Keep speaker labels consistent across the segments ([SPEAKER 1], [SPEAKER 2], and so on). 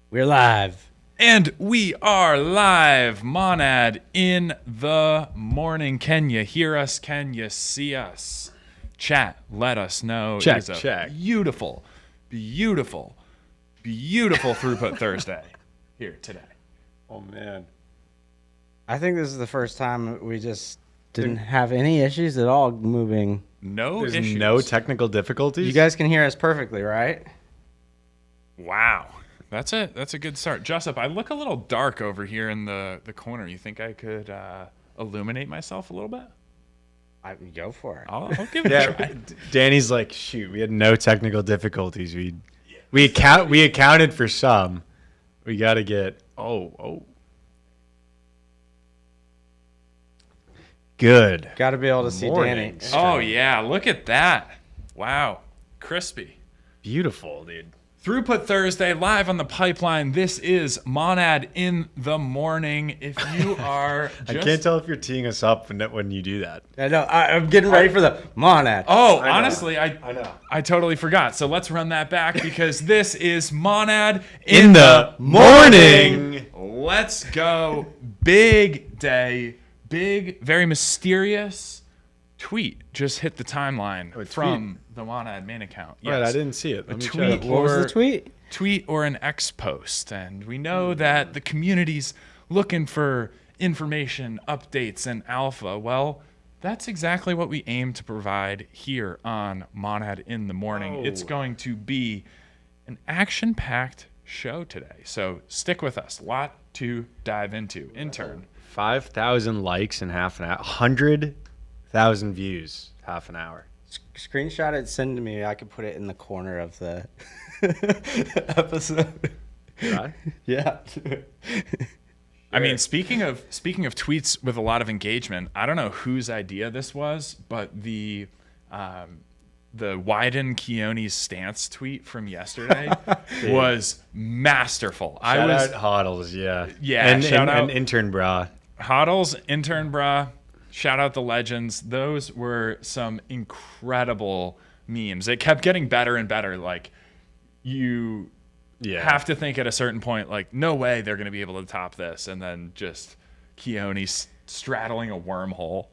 [SPEAKER 1] We're live.
[SPEAKER 2] And we are live, Monad, in the morning. Can you hear us? Can you see us? Chat, let us know.
[SPEAKER 3] Check,
[SPEAKER 2] It is a
[SPEAKER 3] check.
[SPEAKER 2] beautiful throughput Thursday here today.
[SPEAKER 3] Oh, man.
[SPEAKER 1] I think this is the first time we just didn't have any issues at all moving.
[SPEAKER 2] No
[SPEAKER 3] There's
[SPEAKER 2] issues.
[SPEAKER 3] no technical difficulties?
[SPEAKER 1] You guys can hear us perfectly, right?
[SPEAKER 2] Wow. That's a good start. Jessup, I look a little dark over here in the corner. You think I could illuminate myself a little bit?
[SPEAKER 1] I go for it.
[SPEAKER 2] I'll give it a try.
[SPEAKER 3] Yeah, Danny's like, shoot, we had no technical difficulties. We accounted for some. We got to get, Good.
[SPEAKER 1] Got to be able to see
[SPEAKER 3] Morning.
[SPEAKER 1] Danny.
[SPEAKER 2] Oh, yeah. Look at that. Wow. Crispy.
[SPEAKER 3] Beautiful, dude.
[SPEAKER 2] Throughput Thursday, live on the pipeline. This is Monad in the morning. If you are
[SPEAKER 3] I can't tell if you're teeing us up when you do that.
[SPEAKER 1] I know. I'm getting ready for the Monad.
[SPEAKER 2] Oh,
[SPEAKER 3] I know.
[SPEAKER 2] honestly,
[SPEAKER 3] I know.
[SPEAKER 2] I totally forgot. So let's run that back because this is Monad
[SPEAKER 3] In the morning.
[SPEAKER 2] Let's go. Big day. Big, very mysterious tweet just hit the timeline from the Monad main account.
[SPEAKER 3] Right, I didn't see it. Let me
[SPEAKER 2] tweet.
[SPEAKER 3] check.
[SPEAKER 1] What was the tweet?
[SPEAKER 2] Tweet or an X post. And we know that the community's looking for information, updates, and alpha. Well, that's exactly what we aim to provide here on Monad in the morning.
[SPEAKER 3] Oh.
[SPEAKER 2] It's going to be an action-packed show today. So stick with us. Lot to dive into. Intern.
[SPEAKER 3] 5,000 likes in half an hour. 100,000 views half an hour.
[SPEAKER 1] Screenshot it, send to me. I could put it in the corner of the episode.
[SPEAKER 3] Right?
[SPEAKER 1] Yeah.
[SPEAKER 2] I mean, speaking of tweets with a lot of engagement, I don't know whose idea this was, but the Wyden Keone's stance tweet from yesterday was masterful.
[SPEAKER 3] Shout out Hoddles, yeah.
[SPEAKER 2] Yeah,
[SPEAKER 3] and,
[SPEAKER 2] shout out-
[SPEAKER 3] and intern bra.
[SPEAKER 2] Hoddles, intern bra, shout out the legends. Those were some incredible memes. It kept getting better and better. Like you have to think at a certain point, like, no way they're going to be able to top this. And then just Keone straddling a wormhole.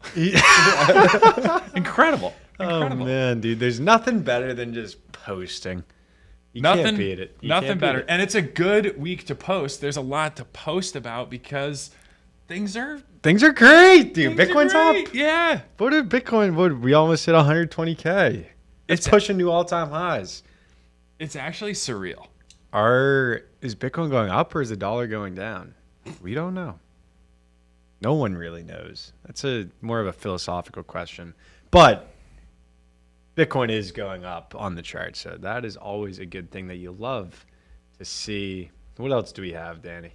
[SPEAKER 2] Incredible.
[SPEAKER 3] Oh, man, dude. There's nothing better than just posting. You can't beat it.
[SPEAKER 2] Nothing better. And it's a good week to post. There's a lot to post about because things are
[SPEAKER 3] great, dude. Bitcoin's
[SPEAKER 2] great.
[SPEAKER 3] up.
[SPEAKER 2] Yeah.
[SPEAKER 3] What did Bitcoin? We almost hit 120K. It's pushing new all-time highs.
[SPEAKER 2] It's actually surreal.
[SPEAKER 3] Is Bitcoin going up or is the dollar going down? We don't know. No one really knows. That's more of a philosophical question. But Bitcoin is going up on the chart, so that is always a good thing that you love to see. What else do we have, Danny?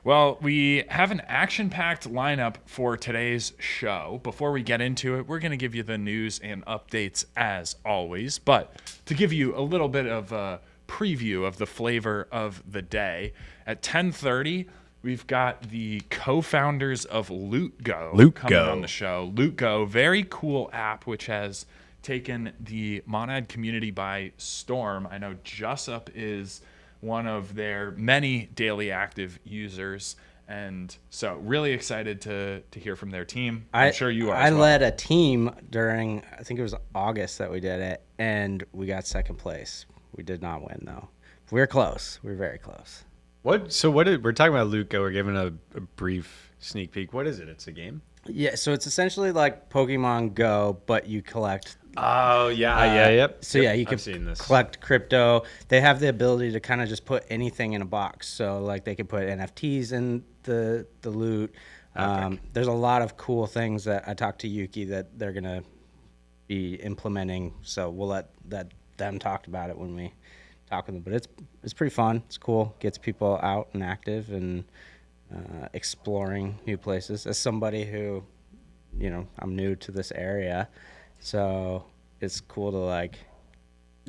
[SPEAKER 2] Well, we have an action-packed lineup for today's show. Before we get into it, we're going to give you the news and updates as always. But to give you a little bit of a preview of the flavor of the day, at 10:30, we've got the co-founders of LootGo coming on the show. LootGo, very cool app, which has taken the Monad community by storm. I know Jessup is one of their many daily active users, and so really excited to hear from their team. I'm sure you are as well.
[SPEAKER 1] led a team during, I think it was August that we did it, and we got second place. We did not win, though. We were close. We were very close.
[SPEAKER 3] We're talking about LootGo. We're giving a brief sneak peek. What is it? It's a game?
[SPEAKER 1] Yeah, so it's essentially like Pokemon Go, but you collect.
[SPEAKER 3] Oh, yeah. Yep.
[SPEAKER 1] So yeah, you can collect crypto. They have the ability to kind of just put anything in a box. So like they can put NFTs in the loot. There's a lot of cool things that I talked to Yuki that they're gonna be implementing. So we'll let them talk about it when we talk with them. But it's pretty fun. It's cool. Gets people out and active and exploring new places. As somebody who, I'm new to this area. So it's cool to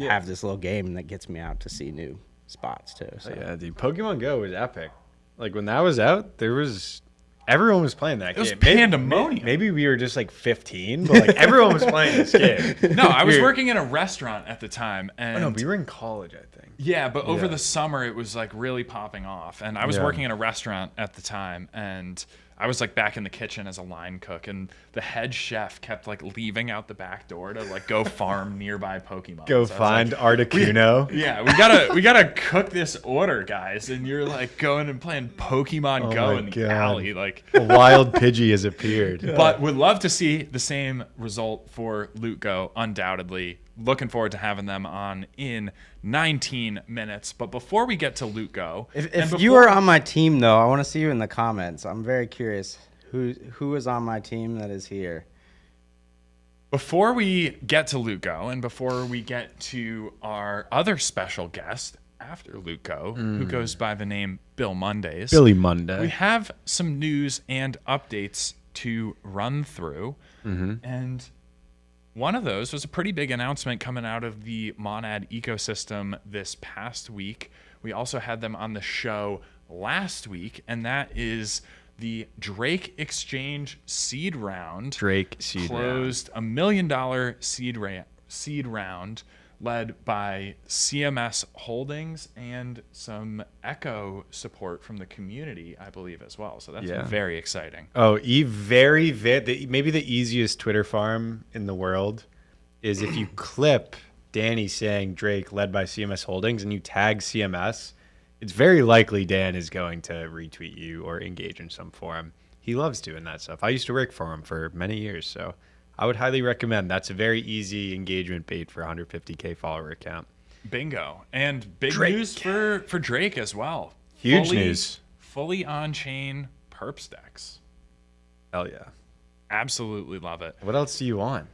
[SPEAKER 1] have this little game that gets me out to see new spots too. So.
[SPEAKER 3] Yeah, dude, Pokemon Go was epic. Like when that was out, there was Everyone was playing that game.
[SPEAKER 2] was pandemonium.
[SPEAKER 3] Maybe we were just like 15, but like everyone was playing this game.
[SPEAKER 2] No, I was working in a restaurant at the time, and
[SPEAKER 3] Oh no, we were in college, I think.
[SPEAKER 2] yeah, but over
[SPEAKER 3] Yeah.
[SPEAKER 2] the summer it was like really popping off, and I was
[SPEAKER 3] Yeah.
[SPEAKER 2] working in a restaurant at the time, and I was like back in the kitchen as a line cook, and the head chef kept like leaving out the back door to like go farm nearby Pokemon.
[SPEAKER 3] Go
[SPEAKER 2] So I was
[SPEAKER 3] find
[SPEAKER 2] like,
[SPEAKER 3] Articuno.
[SPEAKER 2] yeah, we gotta cook this order, guys, and you're like going and playing Pokemon
[SPEAKER 3] Oh
[SPEAKER 2] Go
[SPEAKER 3] my
[SPEAKER 2] in the
[SPEAKER 3] God.
[SPEAKER 2] alley, like.
[SPEAKER 3] A wild Pidgey has appeared.
[SPEAKER 2] But would love to see the same result for LootGo, undoubtedly. Looking forward to having them on in 19 minutes. But before we get to LootGo,
[SPEAKER 1] If you are on my team, though, I want to see you in the comments. I'm very curious who is on my team that is here.
[SPEAKER 2] before we get to LootGo and before we get to our other special guest after LootGo, who goes by the name Bill Mondays,
[SPEAKER 3] Billy Monday.
[SPEAKER 2] we have some news and updates to run through. And one of those was a pretty big announcement coming out of the Monad ecosystem this past week. We also had them on the show last week, and that is the Drake Exchange seed round.
[SPEAKER 3] Drake seed round.
[SPEAKER 2] Closed $1 million seed round led by CMS Holdings and some Echo support from the community, I believe, as well. So that's
[SPEAKER 3] Yeah.
[SPEAKER 2] very exciting.
[SPEAKER 3] Oh, maybe the easiest Twitter farm in the world is if you clip Danny saying Drake led by CMS Holdings and you tag CMS, it's very likely Dan is going to retweet you or engage in some forum. He loves doing that stuff. I used to work for him for many years, so I would highly recommend. That's a very easy engagement bait for a 150K follower account.
[SPEAKER 2] Bingo. And big
[SPEAKER 3] Drake.
[SPEAKER 2] news for Drake as well.
[SPEAKER 3] Huge news.
[SPEAKER 2] Fully on-chain perps decks.
[SPEAKER 3] Hell yeah.
[SPEAKER 2] Absolutely love it.
[SPEAKER 3] What else do you want?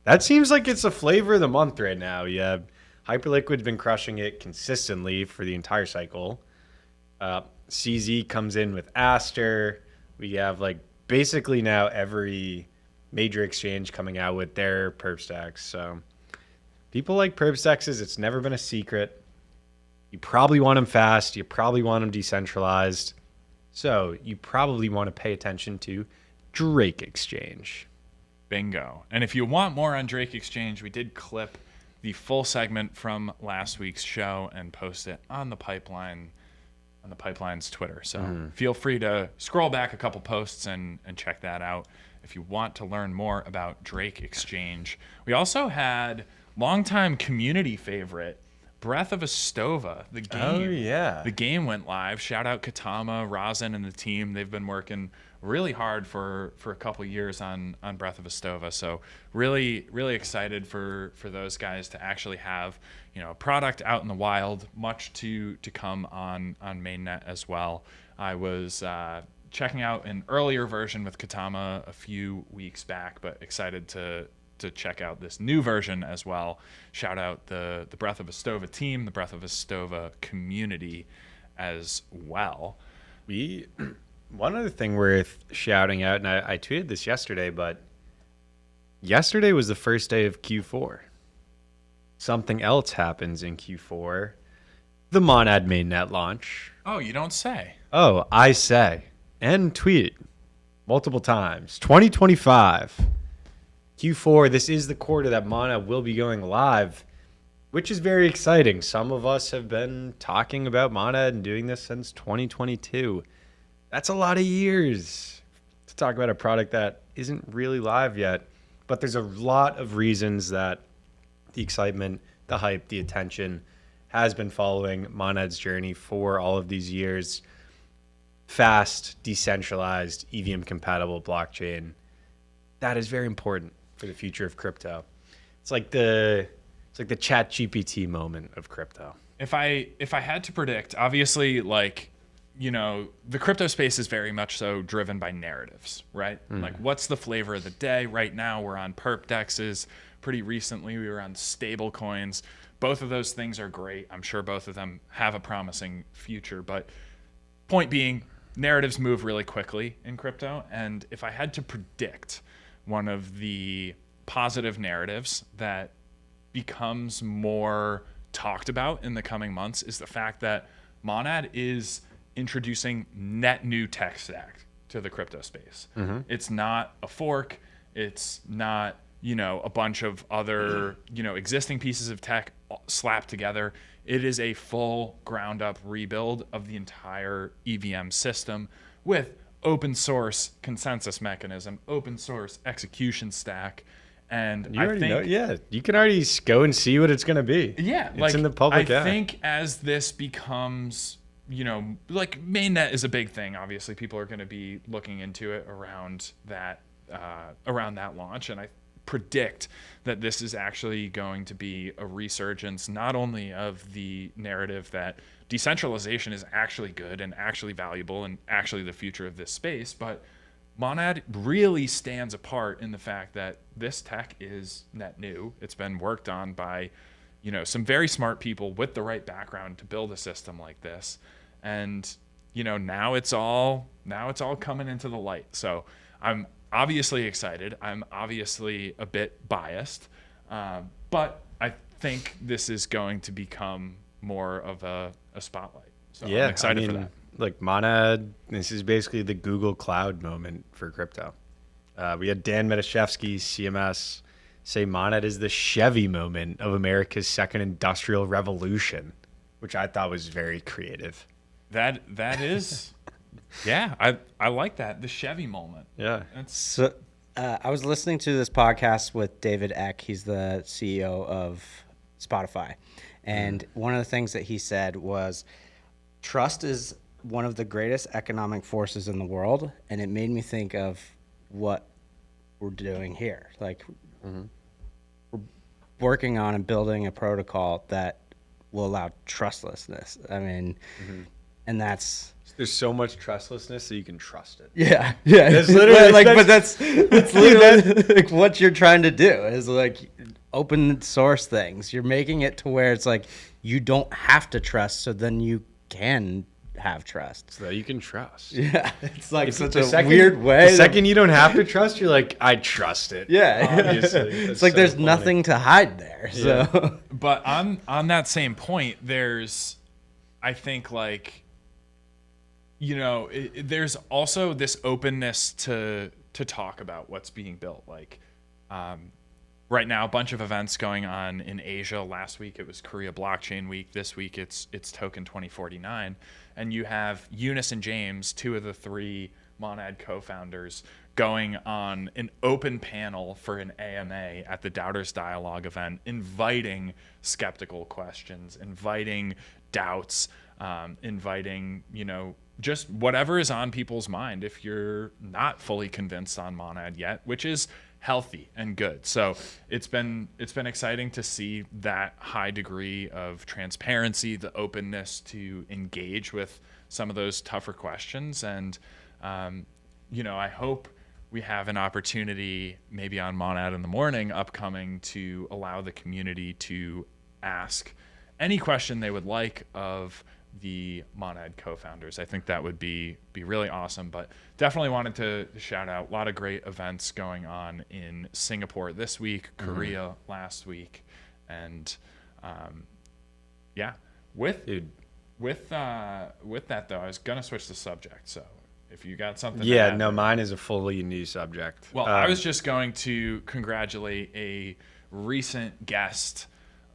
[SPEAKER 3] That seems like it's a flavor of the month right now. Yeah, Hyperliquid's been crushing it consistently for the entire cycle. CZ comes in with Aster. We have like basically now every major exchange coming out with their perp stacks. So people like perp stacks. It's never been a secret. You probably want them fast. You probably want them decentralized. So you probably want to pay attention to Drake Exchange.
[SPEAKER 2] Bingo. And if you want more on Drake Exchange, we did clip the full segment from last week's show and post it on the pipeline, on the pipeline's Twitter. So feel free to scroll back a couple posts and check that out if you want to learn more about Drake Exchange. We also had longtime community favorite Breath of Estova, the game.
[SPEAKER 3] Oh, yeah.
[SPEAKER 2] The game went live. Shout out Katama, Rosin, and the team. They've been working really hard for a couple years on Breath of Estova. So really, really excited for those guys to actually have, a product out in the wild, much to come on mainnet as well. I was checking out an earlier version with Katama a few weeks back, but excited to check out this new version as well. Shout out the Breath of Estova team, the Breath of Estova community as well.
[SPEAKER 3] One other thing worth shouting out, and I tweeted this yesterday, but yesterday was the first day of Q4. Something else happens in Q4. The Monad mainnet launch.
[SPEAKER 2] Oh, you don't say.
[SPEAKER 3] Oh, I say. And tweeted multiple times. 2025. Q4, this is the quarter that Monad will be going live, which is very exciting. Some of us have been talking about Monad and doing this since 2022. That's a lot of years to talk about a product that isn't really live yet. But there's a lot of reasons that the excitement, the hype, the attention has been following Monad's journey for all of these years. Fast, decentralized, EVM compatible blockchain. That is very important for the future of crypto. It's like the Chat GPT moment of crypto.
[SPEAKER 2] If I had to predict, obviously, the crypto space is very much so driven by narratives, right? Like, what's the flavor of the day? Right now, we're on perp dexes. Pretty recently, we were on stable coins. Both of those things are great. I'm sure both of them have a promising future. But point being, narratives move really quickly in crypto. And if I had to predict one of the positive narratives that becomes more talked about in the coming months is the fact that Monad is introducing net new tech stack to the crypto space. It's not a fork. It's not, a bunch of other, existing pieces of tech slapped together. It is a full ground up rebuild of the entire EVM system with open source consensus mechanism, open source execution stack. And
[SPEAKER 3] you already know, you can already go and see what it's going to be.
[SPEAKER 2] Yeah.
[SPEAKER 3] It's in the public eye.
[SPEAKER 2] I think as this becomes, like mainnet is a big thing. Obviously people are going to be looking into it around that launch. And I predict that this is actually going to be a resurgence, not only of the narrative that decentralization is actually good and actually valuable and actually the future of this space, but Monad really stands apart in the fact that this tech is net new. It's been worked on by, some very smart people with the right background to build a system like this. And, now it's all coming into the light. So I'm obviously excited. I'm obviously a bit biased, but I think this is going to become more of a spotlight. So I'm excited for that.
[SPEAKER 3] Like Monad, this is basically the Google Cloud moment for crypto. We had Dan Metashevsky, CMS, say Monad is the Chevy moment of America's second industrial revolution, which I thought was very creative.
[SPEAKER 2] That is, yeah, I like that, the Chevy moment.
[SPEAKER 3] Yeah.
[SPEAKER 1] So I was listening to this podcast with David Eck. He's the CEO of Spotify. And one of the things that he said was trust is one of the greatest economic forces in the world. And it made me think of what we're doing here. Like we're working on and building a protocol that will allow trustlessness. I mean, and
[SPEAKER 3] there's so much trustlessness that you can trust it.
[SPEAKER 1] Yeah.
[SPEAKER 3] That's literally
[SPEAKER 1] but that's literally like what you're trying to do is like open source things. You're making it to where it's like you don't have to trust, so then you can have trust.
[SPEAKER 3] So that you can trust.
[SPEAKER 1] Yeah, it's like such
[SPEAKER 3] the
[SPEAKER 1] a
[SPEAKER 3] second,
[SPEAKER 1] weird way.
[SPEAKER 3] The second you don't have to trust, you're like, I trust it.
[SPEAKER 1] Yeah,
[SPEAKER 3] obviously.
[SPEAKER 1] it's like there's nothing to hide there.
[SPEAKER 3] Yeah.
[SPEAKER 1] So,
[SPEAKER 2] but on that same point, there's, I think like, there's also this openness to talk about what's being built. Like, right now, a bunch of events going on in Asia. Last week it was Korea Blockchain Week. This week it's Token 2049, and you have Eunice and James, two of the three Monad co-founders, going on an open panel for an AMA at the Doubters Dialogue event, inviting skeptical questions, inviting doubts, inviting just whatever is on people's mind if you're not fully convinced on Monad yet, which is healthy and good. So it's been exciting to see that high degree of transparency, the openness to engage with some of those tougher questions. And, I hope we have an opportunity maybe on Monad in the Morning upcoming to allow the community to ask any question they would like of the Monad co-founders. I think that would be really awesome, but definitely wanted to shout out a lot of great events going on in Singapore this week, Korea last week, and with that though, I was gonna switch the subject. So if you got something,
[SPEAKER 3] mine is a fully new subject.
[SPEAKER 2] Well, I was just going to congratulate a recent guest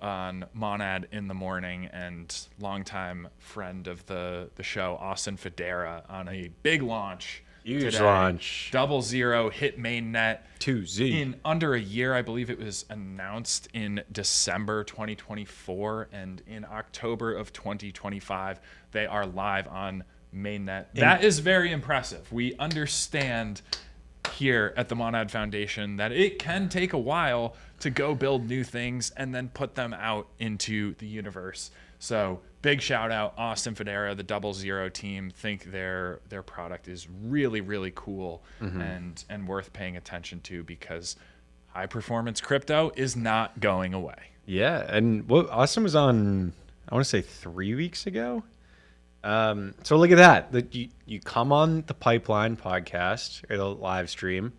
[SPEAKER 2] on Monad in the Morning and longtime friend of the show, Austin Federa, on a big launch.
[SPEAKER 3] Huge
[SPEAKER 2] today.
[SPEAKER 3] launch.
[SPEAKER 2] 0.0 hit mainnet
[SPEAKER 3] 2Z.
[SPEAKER 2] in under a year. I believe it was announced in December 2024, and in October of 2025, they are live on mainnet. That is very impressive. We understand here at the Monad Foundation that it can take a while to go build new things and then put them out into the universe. So big shout out Austin Federa, the 0.0 team. Think their product is really, really cool and worth paying attention to, because high performance crypto is not going away.
[SPEAKER 3] Yeah, and what Austin was on, I want to say 3 weeks ago. So look at that. You come on the Pipeline podcast or the live stream,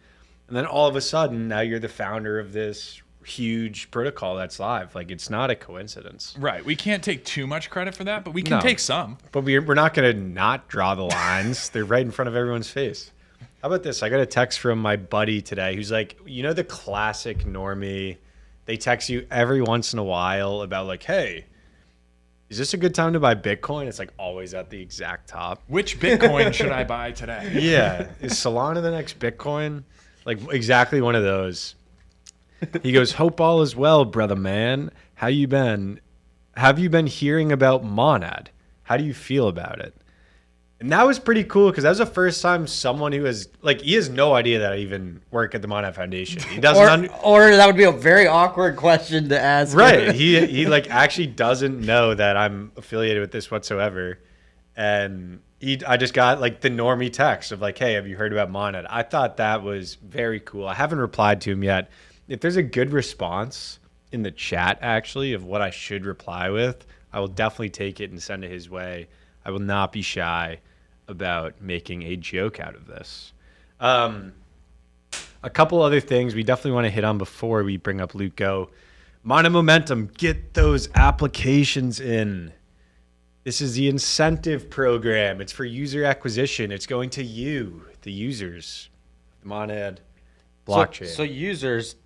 [SPEAKER 3] and then all of a sudden now you're the founder of this huge protocol that's live. Like, it's not a coincidence.
[SPEAKER 2] Right. We can't take too much credit for that, but we can take some.
[SPEAKER 3] But we're not going to not draw the lines. They're right in front of everyone's face. How about this? I got a text from my buddy today who's like, you know, the classic normie. They text you every once in a while about like, hey, is this a good time to buy Bitcoin? It's like always at the exact top.
[SPEAKER 2] Which Bitcoin should I buy today?
[SPEAKER 3] Yeah. Is Solana the next Bitcoin? Like exactly one of those. He goes, hope all is well, brother man. How you been? Have you been hearing about Monad? How do you feel about it? And that was pretty cool because that was the first time someone who has like he has no idea that I even work at the Monad Foundation. He doesn't
[SPEAKER 1] or that would be a very awkward question to ask.
[SPEAKER 3] Right. He like actually doesn't know that I'm affiliated with this whatsoever. And I just got like the normie text of like, hey, have you heard about Monad? I thought that was very cool. I haven't replied to him yet. If there's a good response in the chat actually of what I should reply with, I will definitely take it and send it his way. I will not be shy about making a joke out of this. A couple other things we definitely want to hit on before we bring up LootGo. Monad Momentum, get those applications in. This is the incentive program. It's for user acquisition. It's going to you, the users, the Monad blockchain.
[SPEAKER 1] So users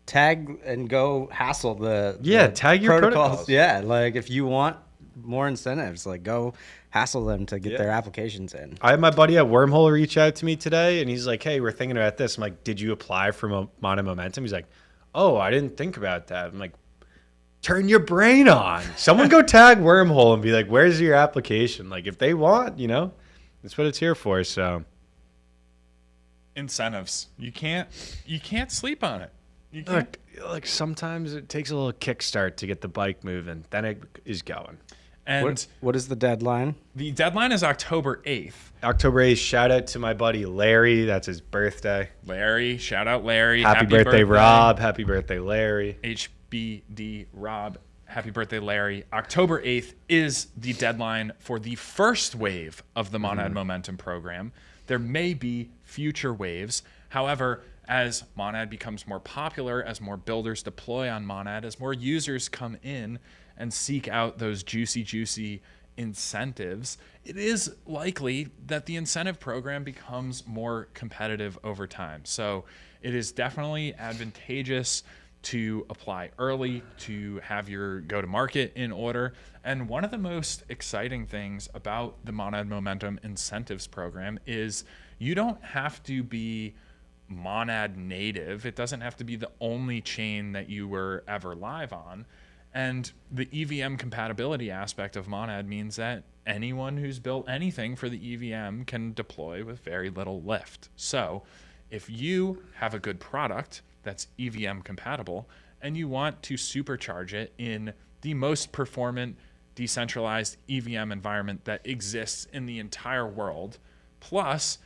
[SPEAKER 1] tag and go hassle the
[SPEAKER 3] tag your protocols.
[SPEAKER 1] Yeah, like if you want more incentives, like go hassle them to get their applications in.
[SPEAKER 3] I had my buddy at Wormhole reach out to me today, and he's like, hey, we're thinking about this. I'm like, did you apply for Monad Momentum? He's like, oh, I didn't think about that. I'm like, turn your brain on. Someone go tag Wormhole and be like, where's your application? Like, if they want, you know, that's what it's here for. So
[SPEAKER 2] incentives. You can't sleep on it. You can't.
[SPEAKER 3] Look, like sometimes it takes a little kickstart to get the bike moving. Then it is going.
[SPEAKER 2] And
[SPEAKER 1] what is the deadline?
[SPEAKER 2] The deadline is October 8th.
[SPEAKER 3] October 8th, shout out to my buddy Larry. That's his birthday.
[SPEAKER 2] Larry, shout out Larry.
[SPEAKER 3] Happy birthday, Rob. Happy birthday, Larry.
[SPEAKER 2] HBD Rob. Happy birthday, Larry. October 8th is the deadline for the first wave of the Monad Momentum program. There may be future waves. However, as Monad becomes more popular, as more builders deploy on Monad, as more users come in and seek out those juicy incentives, it is likely that the incentive program becomes more competitive over time. So it is definitely advantageous to apply early, to have your go-to-market in order. And one of the most exciting things about the Monad Momentum Incentives program is you don't have to be Monad native. It doesn't have to be the only chain that you were ever live on. And the EVM compatibility aspect of Monad means that anyone who's built anything for the EVM can deploy with very little lift. So if you have a good product that's EVM compatible and you want to supercharge it in the most performant decentralized EVM environment that exists in the entire world, plus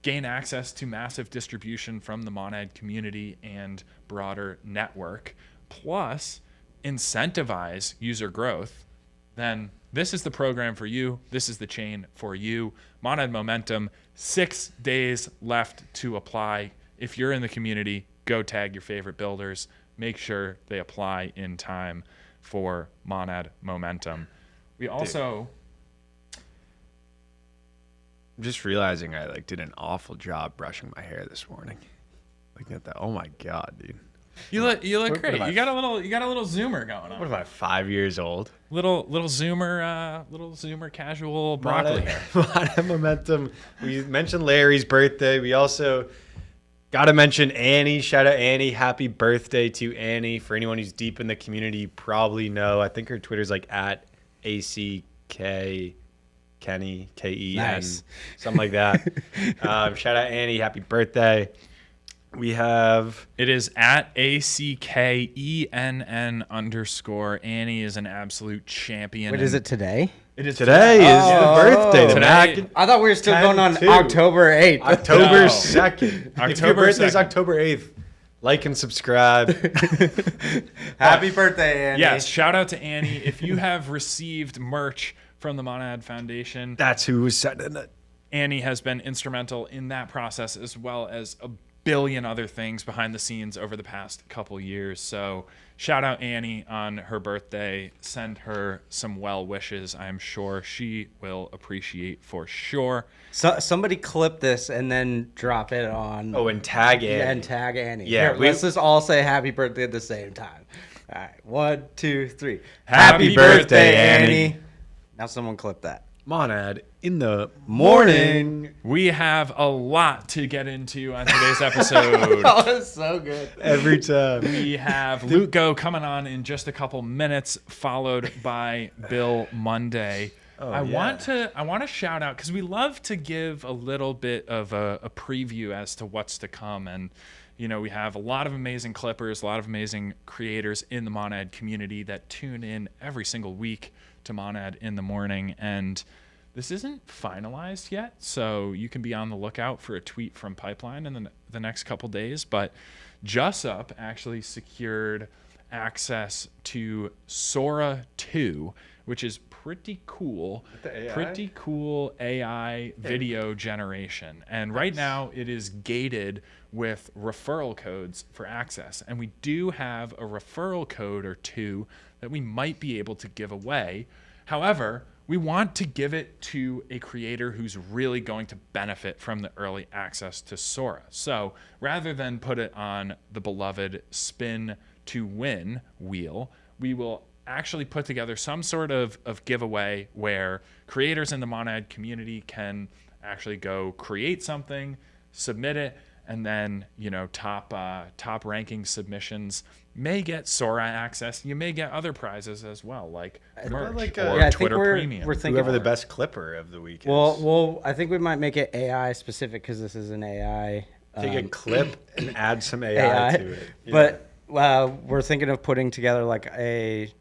[SPEAKER 2] gain access to massive distribution from the Monad community and broader network, plus incentivize user growth, then this is the program for you. This is the chain for you. Monad Momentum, 6 days left to apply. If you're in the community, go tag your favorite builders. Make sure they apply in time for Monad Momentum. We also...
[SPEAKER 3] I'm just realizing I did an awful job brushing my hair this morning. Look at that. Oh my God, dude.
[SPEAKER 2] You look great. You got a little zoomer going on.
[SPEAKER 3] What am I, 5 years old?
[SPEAKER 2] Little zoomer casual broccoli hair.
[SPEAKER 3] Monad Momentum. We mentioned Larry's birthday. We also got to mention Annie. Shout out Annie. Happy birthday to Annie. For anyone who's deep in the community, you probably know. I think her Twitter's at ACK Kenny, Ken,
[SPEAKER 1] nice.
[SPEAKER 3] Something like that. Shout out Annie. Happy birthday. We have...
[SPEAKER 2] It is at ACKENN_. Annie is an absolute champion.
[SPEAKER 1] Wait, is it today?
[SPEAKER 2] It is
[SPEAKER 3] today. Is the birthday.
[SPEAKER 2] Today.
[SPEAKER 1] I thought we were still going on October 8th.
[SPEAKER 3] October 2nd.
[SPEAKER 2] October
[SPEAKER 3] If your birthday is
[SPEAKER 2] 2nd.
[SPEAKER 3] October 8th, like and subscribe.
[SPEAKER 1] Happy birthday, Annie.
[SPEAKER 2] Yes, shout out to Annie. If you have received merch from the Monad Foundation,
[SPEAKER 3] That's who was sending it.
[SPEAKER 2] Annie has been instrumental in that process, as well as a billion other things behind the scenes over the past couple years. So shout out Annie on her birthday. Send her some well wishes. I'm sure she will appreciate for sure.
[SPEAKER 1] So somebody clip this and then drop it on.
[SPEAKER 3] Oh, and tag Annie.
[SPEAKER 1] Yeah, and tag Annie.
[SPEAKER 3] Yeah,
[SPEAKER 1] Here, let's just all say happy birthday at the same time. All right, 1, 2, 3.
[SPEAKER 2] Happy birthday, Annie.
[SPEAKER 1] Now someone clip that.
[SPEAKER 3] Monad in the
[SPEAKER 1] Morning.
[SPEAKER 2] We have a lot to get into on today's episode.
[SPEAKER 1] That was so good.
[SPEAKER 3] Every time.
[SPEAKER 2] We have LootGo coming on in just a couple minutes, followed by Bill Monday. I want to shout out, because we love to give a little bit of a preview as to what's to come. And you know, we have a lot of amazing clippers, a lot of amazing creators in the Monad community that tune in every single week to Monad in the Morning. And this isn't finalized yet, so you can be on the lookout for a tweet from Pipeline in the next couple days. But Jussup actually secured access to Sora 2, which is pretty cool. Pretty cool AI video generation. And right now it is gated with referral codes for access. And we do have a referral code or two that we might be able to give away. However, we want to give it to a creator who's really going to benefit from the early access to Sora. So rather than put it on the beloved spin to win wheel, we will actually put together some sort of giveaway where creators in the Monad community can actually go create something, submit it, and then, you know, top ranking submissions may get Sora access. You may get other prizes as well, like merch or Twitter Premium.
[SPEAKER 1] We're thinking
[SPEAKER 3] Whoever the best clipper of the week is.
[SPEAKER 1] Well, I think we might make it AI specific because this is an AI.
[SPEAKER 3] Take a clip and add some AI to it.
[SPEAKER 1] But we're thinking of putting together like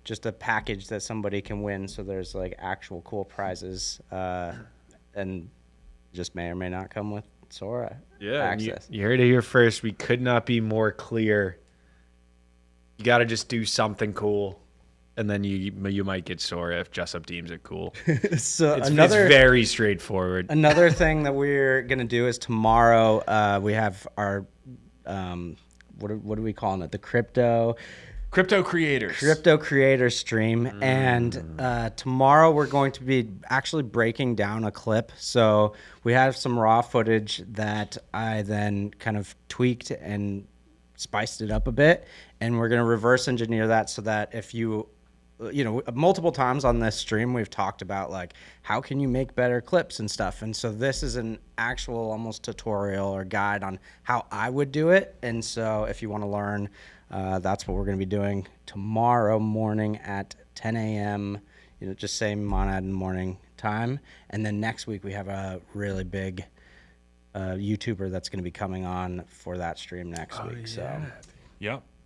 [SPEAKER 1] just a package that somebody can win. So there's like actual cool prizes, and just may or may not come with Sora access.
[SPEAKER 3] You heard it here first. We could not be more clear. You got to just do something cool, and then you might get Sora if Jessup deems it cool.
[SPEAKER 1] So
[SPEAKER 3] it's very straightforward.
[SPEAKER 1] Another thing that we're gonna do is tomorrow we have our what are we calling it? The crypto creator stream. And tomorrow we're going to be actually breaking down a clip. So we have some raw footage that I then kind of tweaked and spiced it up a bit, and we're going to reverse engineer that so that if you know, multiple times on this stream we've talked about like how can you make better clips and stuff, and so this is an actual almost tutorial or guide on how I would do it. And so if you want to learn, that's what we're going to be doing tomorrow morning at 10 a.m. You know, just same Monad morning time. And then next week we have a really big YouTuber that's going to be coming on for that stream next week. So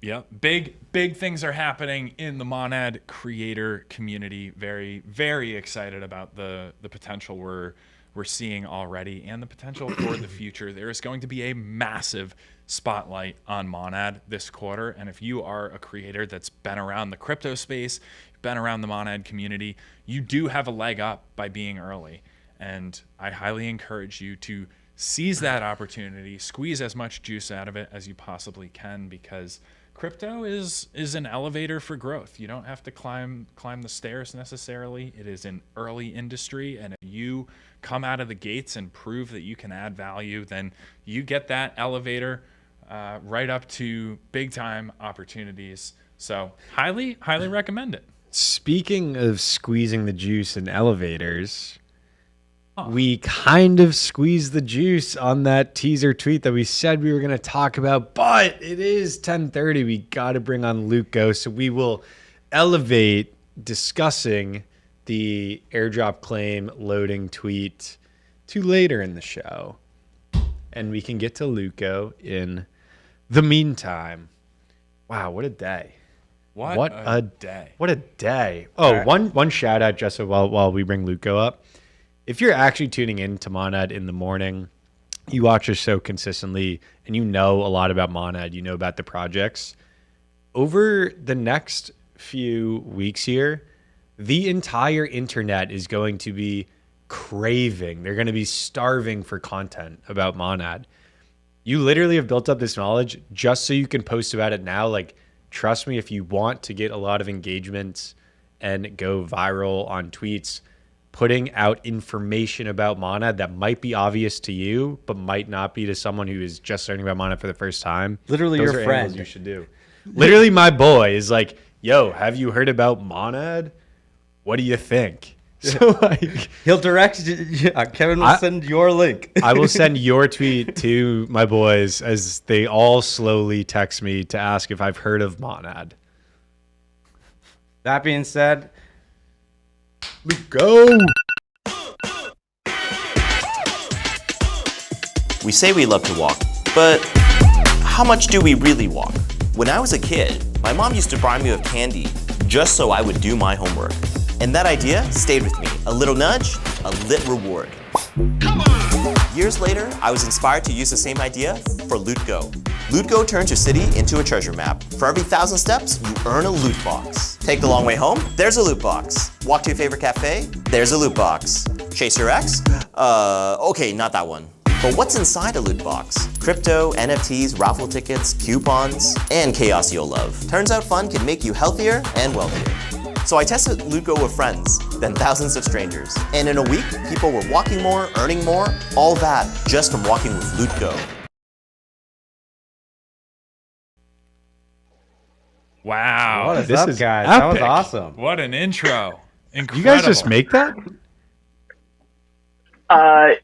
[SPEAKER 2] Yep. Big things are happening in the Monad creator community. Very, very excited about the potential we're seeing already and the potential for the future. There is going to be a massive spotlight on Monad this quarter. And if you are a creator that's been around the crypto space, been around the Monad community, you do have a leg up by being early. And I highly encourage you to seize that opportunity, squeeze as much juice out of it as you possibly can, because crypto is an elevator for growth. You don't have to climb the stairs necessarily. It is an early industry, and if you come out of the gates and prove that you can add value, then you get that elevator right up to big time opportunities. So highly recommend it.
[SPEAKER 3] Speaking of squeezing the juice in elevators, we kind of squeezed the juice on that teaser tweet that we said we were going to talk about, but it is 10:30. We got to bring on LootGo, so we will elevate discussing the airdrop claim loading tweet to later in the show, and we can get to LootGo in the meantime. Wow, what a day.
[SPEAKER 2] What a day.
[SPEAKER 3] What a day. Oh, right. One shout out just while we bring LootGo up. If you're actually tuning in to Monad in the morning, you watch our show consistently, and you know a lot about Monad, you know about the projects. Over the next few weeks here, the entire internet is going to be craving. They're going to be starving for content about Monad. You literally have built up this knowledge just so you can post about it now. Like, trust me, if you want to get a lot of engagement and go viral on tweets, putting out information about Monad that might be obvious to you, but might not be to someone who is just learning about Monad for the first time.
[SPEAKER 1] Literally
[SPEAKER 3] Those
[SPEAKER 1] your
[SPEAKER 3] are
[SPEAKER 1] friend.
[SPEAKER 3] angles you should do. Literally my boy is like, yo, have you heard about Monad? What do you think? So like,
[SPEAKER 1] He'll direct you. Yeah, Kevin will send your link.
[SPEAKER 3] I will send your tweet to my boys as they all slowly text me to ask if I've heard of Monad.
[SPEAKER 1] That being said,
[SPEAKER 3] Let's go.
[SPEAKER 4] We say we love to walk, but how much do we really walk? When I was a kid, my mom used to buy me with candy just so I would do my homework. And that idea stayed with me. A little nudge, a lit reward. Come on! Years later, I was inspired to use the same idea for LootGo. LootGo turns your city into a treasure map. For every 1,000 steps, you earn a loot box. Take the long way home? There's a loot box. Walk to your favorite cafe? There's a loot box. Chase your ex? Okay, not that one. But what's inside a loot box? Crypto, NFTs, raffle tickets, coupons, and chaos you'll love. Turns out fun can make you healthier and wealthier. So I tested LootGo with friends, then thousands of strangers. And in a week, people were walking more, earning more, all that just from walking with LootGo.
[SPEAKER 2] Wow.
[SPEAKER 1] what is
[SPEAKER 3] this
[SPEAKER 1] up,
[SPEAKER 3] is
[SPEAKER 1] guys? That was
[SPEAKER 3] epic.
[SPEAKER 1] awesome.
[SPEAKER 2] What an intro. Incredible.
[SPEAKER 3] You guys just make that?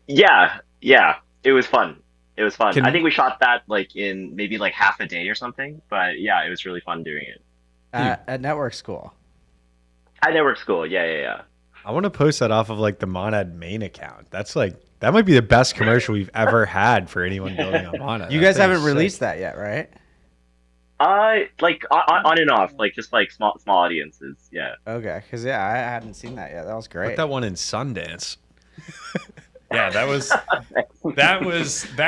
[SPEAKER 5] Yeah. It was fun.
[SPEAKER 3] Can-
[SPEAKER 5] I think we shot that like in maybe like half a day or something. But yeah, it was really fun doing it.
[SPEAKER 1] At network school.
[SPEAKER 5] At network school, yeah.
[SPEAKER 3] I want to post that off of like the Monad main account. That's like, that might be the best commercial we've ever had for anyone building on Monad.
[SPEAKER 1] You guys haven't released that yet, right?
[SPEAKER 5] Like on and off, like just like small audiences. Yeah.
[SPEAKER 1] Okay, because I hadn't seen that yet. That was great.
[SPEAKER 3] Put that one in Sundance.
[SPEAKER 2] Yeah, that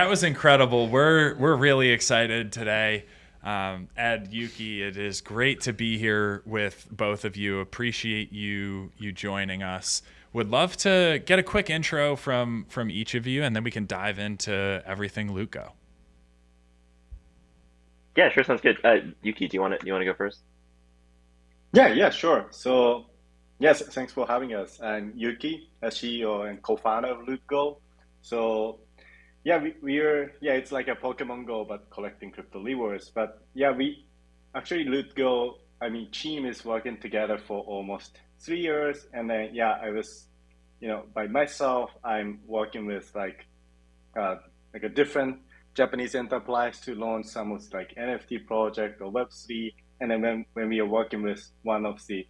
[SPEAKER 2] was incredible. We're really excited today. Ed, Yuki, it is great to be here with both of you. Appreciate you joining us. Would love to get a quick intro from each of you, and then we can dive into everything LootGo.
[SPEAKER 5] Yeah, sure, sounds good. Yuki, do you want to go first?
[SPEAKER 6] Yeah, sure. So, yes, thanks for having us. I'm Yuki, a CEO and co-founder of LootGo. So, yeah, we're it's like a Pokemon Go, but collecting crypto rewards. But yeah, we actually LootGo, team is working together for almost 3 years. And then, I was, by myself, I'm working with like a different Japanese enterprise to launch some of like NFT project or Web3. And then when we are working with one of the,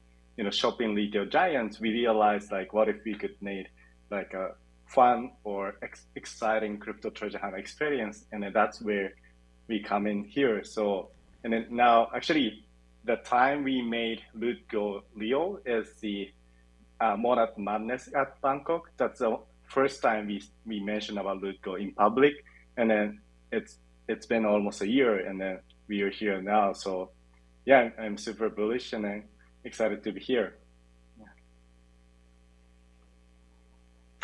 [SPEAKER 6] shopping retail giants, we realized like, what if we could make like a fun or exciting crypto treasure hunt experience? And then that's where we come in here. So, and then now actually the time we made LootGo real is the Monad Madness at Bangkok. That's the first time we mentioned about LootGo in public. And then it's been almost a year, and then we are here now. So yeah, I'm super bullish and I'm excited to be here.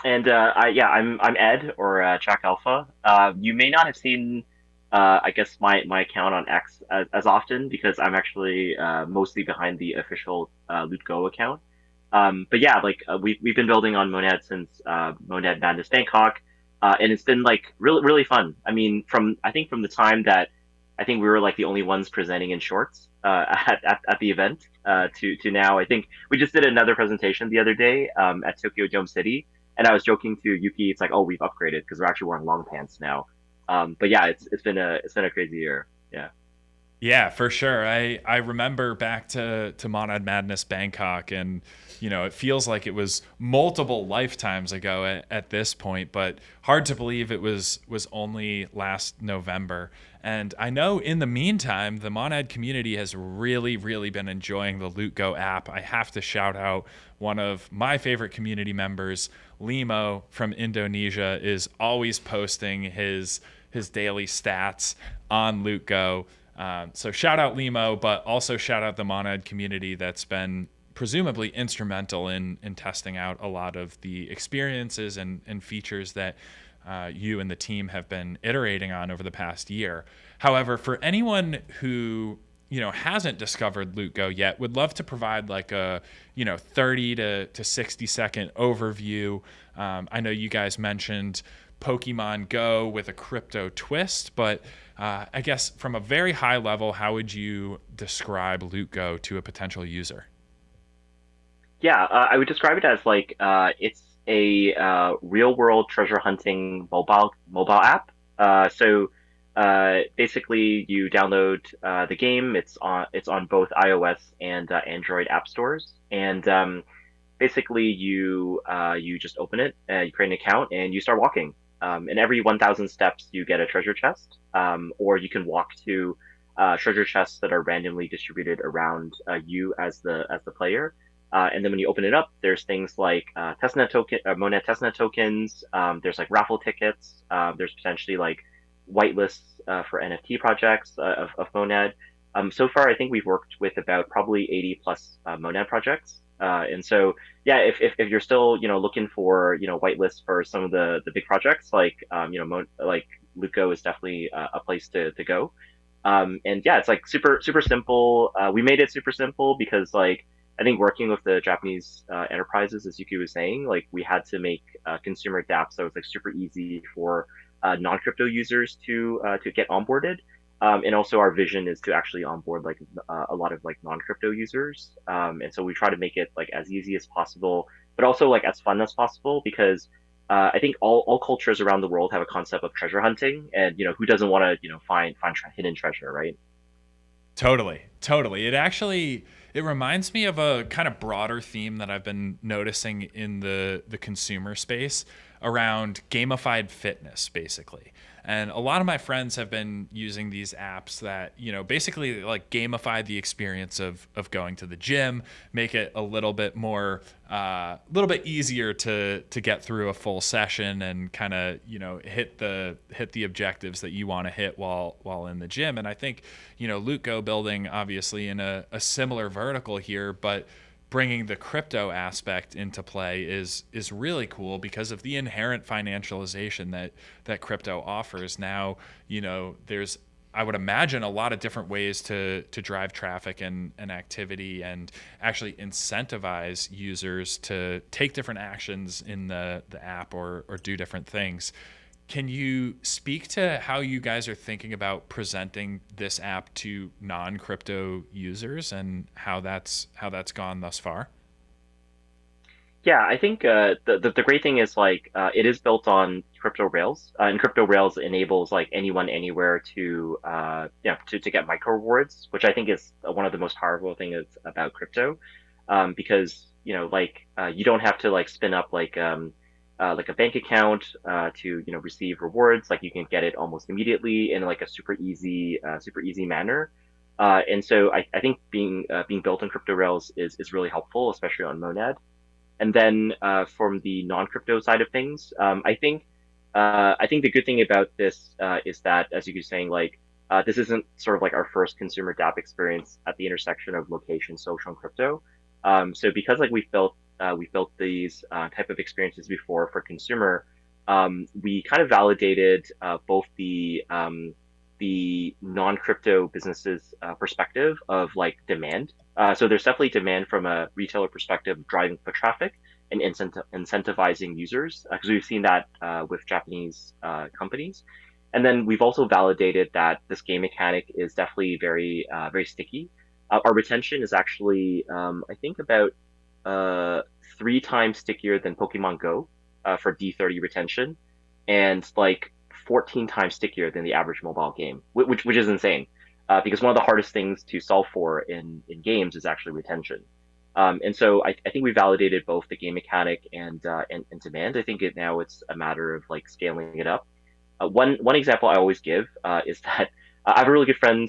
[SPEAKER 5] And I'm Ed, or Track Alpha. You may not have seen I guess my account on X as often, because I'm actually mostly behind the official LootGo account. But yeah, like we've been building on Monad since Monad Madness Bangkok, and it's been like really fun. I mean, from the time that I think we were like the only ones presenting in shorts at the event to now. I think we just did another presentation the other day at Tokyo Dome City, and I was joking to Yuki, it's like, oh, we've upgraded because we're actually wearing long pants now. But yeah, it's been a crazy year. Yeah.
[SPEAKER 2] Yeah, for sure. I remember back to Monad Madness Bangkok, and it feels like it was multiple lifetimes ago at this point, but hard to believe it was only last November. And I know in the meantime, the Monad community has really been enjoying the LootGo app. I have to shout out one of my favorite community members, Limo from Indonesia, is always posting his daily stats on LootGo. So shout out Limo, but also shout out the Monad community that's been presumably instrumental in testing out a lot of the experiences and features that you and the team have been iterating on over the past year. However, for anyone who hasn't discovered LootGo yet, would love to provide like a 30 to 60 second overview. I know you guys mentioned Pokemon Go with a crypto twist, but I guess from a very high level, how would you describe LootGo to a potential user?
[SPEAKER 5] Yeah, I would describe it as like it's a real world treasure hunting mobile app. Basically, you download the game. It's on both iOS and Android app stores, and basically you just open it, you create an account, and you start walking. And every 1,000 steps, you get a treasure chest, or you can walk to treasure chests that are randomly distributed around you as the player. And then when you open it up, there's things like Monad testnet tokens. There's like raffle tickets. There's potentially like whitelists for NFT projects of Monad. So far, I think we've worked with about probably 80 plus Monad projects. And so, yeah, if you're still looking for whitelists for some of the big projects like like LootGo is definitely a place to go. And yeah, it's like super simple. We made it super simple because like I think working with the Japanese enterprises, as Yuki was saying, like we had to make consumer dApps so it's like super easy for non-crypto users to get onboarded. And also our vision is to actually onboard like a lot of like non-crypto users. And so we try to make it like as easy as possible, but also like as fun as possible because I think all cultures around the world have a concept of treasure hunting, and who doesn't want to find hidden treasure, right?
[SPEAKER 2] Totally. It reminds me of a kind of broader theme that I've been noticing in the consumer space around gamified fitness, basically. And a lot of my friends have been using these apps that, basically like gamify the experience of going to the gym, make it a little bit more, a little bit easier to get through a full session and kind of, hit the objectives that you want to hit while in the gym. And I think, LootGo building obviously in a similar vertical here, but bringing the crypto aspect into play is really cool because of the inherent financialization that crypto offers. Now, there's, I would imagine, a lot of different ways to drive traffic and activity and actually incentivize users to take different actions in the app or do different things. Can you speak to how you guys are thinking about presenting this app to non-crypto users and how that's gone thus far?
[SPEAKER 5] Yeah, I think the great thing is like it is built on crypto Rails, and crypto Rails enables like anyone anywhere to get micro rewards, which I think is one of the most powerful things about crypto, because you don't have to like spin up like a bank account to receive rewards. Like you can get it almost immediately in like a super easy manner. And so I think being built on crypto Rails is really helpful, especially on Monad. And then from the non-crypto side of things, I think the good thing about this is that, as you were saying, like this isn't sort of like our first consumer dApp experience at the intersection of location, social, and crypto. So because like we built these type of experiences before for consumer, we kind of validated both the non-crypto businesses perspective of like demand. So there's definitely demand from a retailer perspective, driving foot traffic and incentivizing users, because we've seen that with Japanese companies. And then we've also validated that this game mechanic is definitely very sticky. Our retention is actually, I think, about 3 times stickier than Pokemon Go for D30 retention, and like 14 times stickier than the average mobile game, which is insane. Because one of the hardest things to solve for in games is actually retention. And so I think we validated both the game mechanic and demand. I think now it's a matter of like scaling it up. One example I always give is that I have a really good friend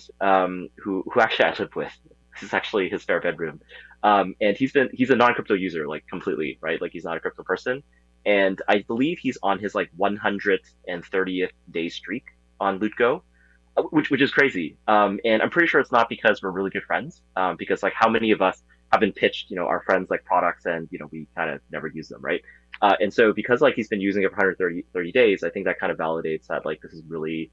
[SPEAKER 5] who actually I live with. This is actually his spare bedroom, and he's a non-crypto user, like completely, right? Like he's not a crypto person, and I believe he's on his like 130th day streak on LootGo, which is crazy. And I'm pretty sure it's not because we're really good friends, because like how many of us have been pitched, our friends like products, and we kind of never use them, right? And so because like he's been using it for 130 days, I think that kind of validates that like this is really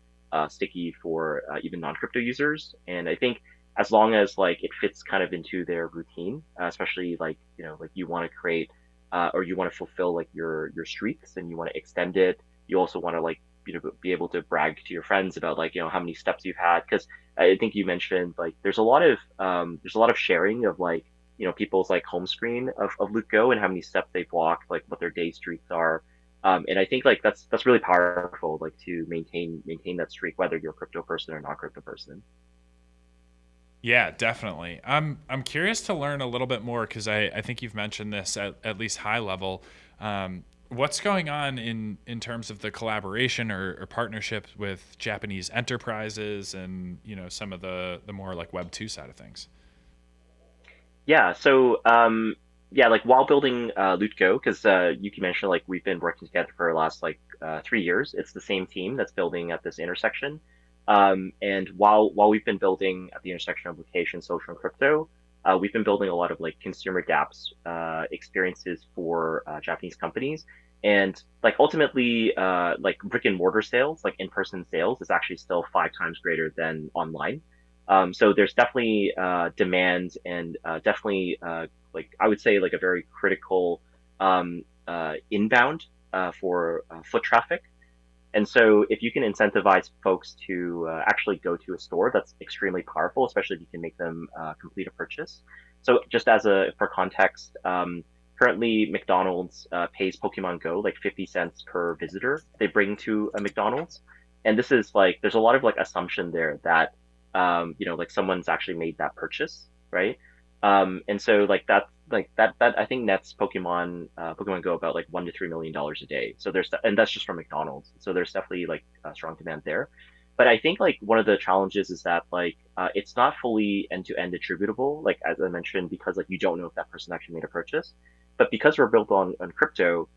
[SPEAKER 5] sticky for even non-crypto users. And I think as long as like it fits kind of into their routine, especially like like you want to create or you want to fulfill like your streaks and you want to extend it. You also want to like be able to brag to your friends about like how many steps you've had, because I think you mentioned like there's a lot of sharing of like people's like home screen of LootGo and how many steps they've walked, like what their day streaks are. And I think like that's really powerful, like to maintain that streak, whether you're a crypto person or not crypto person.
[SPEAKER 2] Yeah, definitely. I'm curious to learn a little bit more because I think you've mentioned this at least high level. What's going on in terms of the collaboration or partnership with Japanese enterprises and some of the more like Web 2 side of things?
[SPEAKER 5] Yeah, so yeah, like while building LootGo, because Yuki mentioned like we've been working together for the last like 3 years. It's the same team that's building at this intersection. And while we've been building at the intersection of location, social, and crypto, we've been building a lot of like consumer dApps experiences for Japanese companies. And like ultimately, like brick and mortar sales, like in-person sales, is actually still 5 times greater than online. So there's definitely demand and definitely like I would say like a very critical inbound for foot traffic. And so if you can incentivize folks to actually go to a store, that's extremely powerful, especially if you can make them complete a purchase. So just for context, currently McDonald's pays Pokemon Go like 50 cents per visitor they bring to a McDonald's. And this is like, there's a lot of like assumption there that, like someone's actually made that purchase, right? And so that I think nets Pokemon Go about like $1 to $3 million a day. So and that's just from McDonald's. So there's definitely like a strong demand there. But I think like one of the challenges is that like it's not fully end to end attributable, like as I mentioned, because like you don't know if that person actually made a purchase. But because we're built on crypto,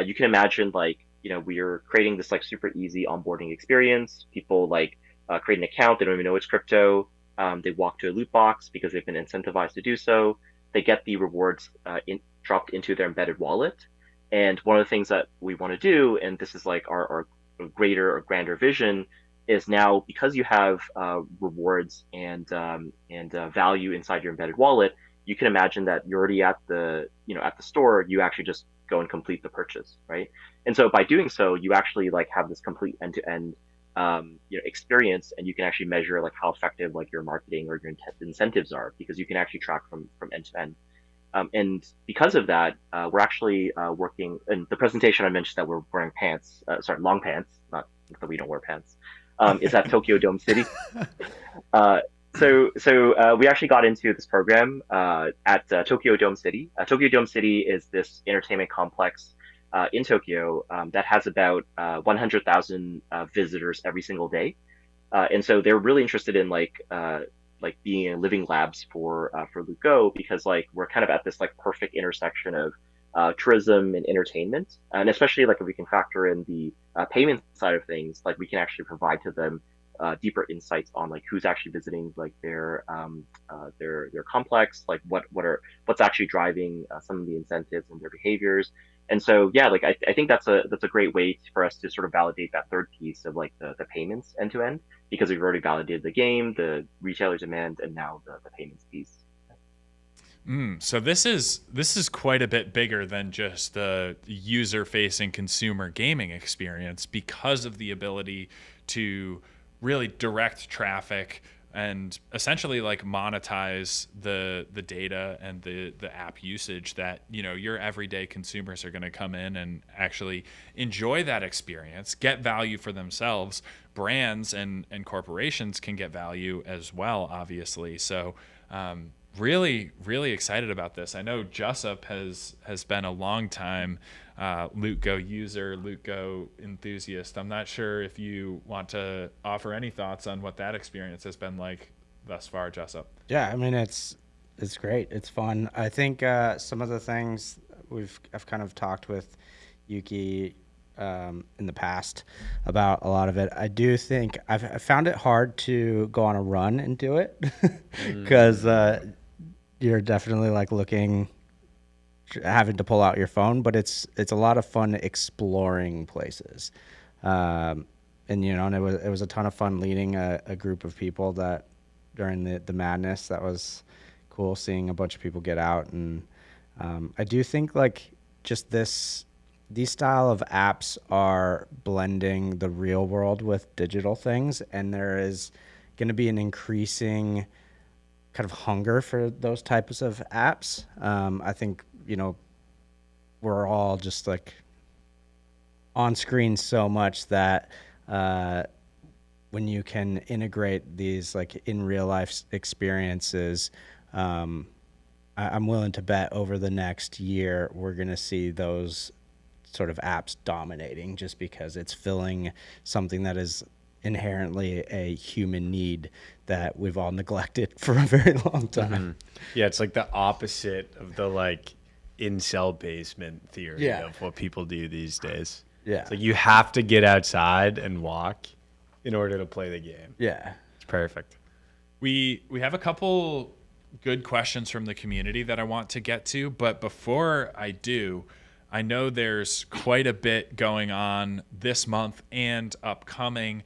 [SPEAKER 5] you can imagine like we're creating this like super easy onboarding experience. People like create an account, they don't even know it's crypto. They walk to a loot box because they've been incentivized to do so. They get the rewards dropped into their embedded wallet. And one of the things that we want to do, and this is like our greater or grander vision, is now because you have rewards and value inside your embedded wallet, you can imagine that you're already at the store. You actually just go and complete the purchase, right? And so by doing so, you actually like have this complete end to end experience, and you can actually measure like how effective like your marketing or your incentives are because you can actually track from end to end. And because of that, we're actually working. In the presentation, I mentioned that we're wearing pants, long pants, not that we don't wear pants. Is at Tokyo Dome City. So we actually got into this program at Tokyo Dome City. Tokyo Dome City is this entertainment complex in Tokyo that has about 100,000 visitors every single day, and so they're really interested in like being in living labs for LootGo because like we're kind of at this like perfect intersection of tourism and entertainment, and especially like if we can factor in the payment side of things, like we can actually provide to them deeper insights on like who's actually visiting like their complex, like what's actually driving some of the incentives and their behaviors. And so yeah, like I think that's a great way for us to sort of validate that third piece of like the payments end to end, because we've already validated the game, the retailer demand, and now the payments piece.
[SPEAKER 2] So this is quite a bit bigger than just the user-facing consumer gaming experience because of the ability to really direct traffic and essentially like monetize the data and the app usage that your everyday consumers are going to come in and actually enjoy that experience, get value for themselves. Brands and corporations can get value as well, obviously. So really, really excited about this. I know Jessup has been a long time LootGo user, LootGo enthusiast. I'm not sure if you want to offer any thoughts on what that experience has been like thus far, Jessup.
[SPEAKER 1] Yeah, I mean it's great. It's fun. I think some of the things I've kind of talked with Yuki in the past about a lot of it. I do think I found it hard to go on a run and do it because you're definitely like looking having to pull out your phone, but it's a lot of fun exploring places. And and it was a ton of fun leading a group of people that during the madness. That was cool seeing a bunch of people get out. And I do think like just these style of apps are blending the real world with digital things, and there is going to be an increasing kind of hunger for those types of apps. I think we're all just like on screen so much that when you can integrate these like in real life experiences, I'm willing to bet over the next year we're going to see those sort of apps dominating, just because it's filling something that is inherently a human need that we've all neglected for a very long time.
[SPEAKER 3] Mm-hmm. Yeah, it's like the opposite of the like incel basement theory of what people do these days.
[SPEAKER 1] Yeah.
[SPEAKER 3] It's like you have to get outside and walk in order to play the game.
[SPEAKER 1] Yeah.
[SPEAKER 3] It's perfect.
[SPEAKER 2] We have a couple good questions from the community that I want to get to, but before I do, I know there's quite a bit going on this month and upcoming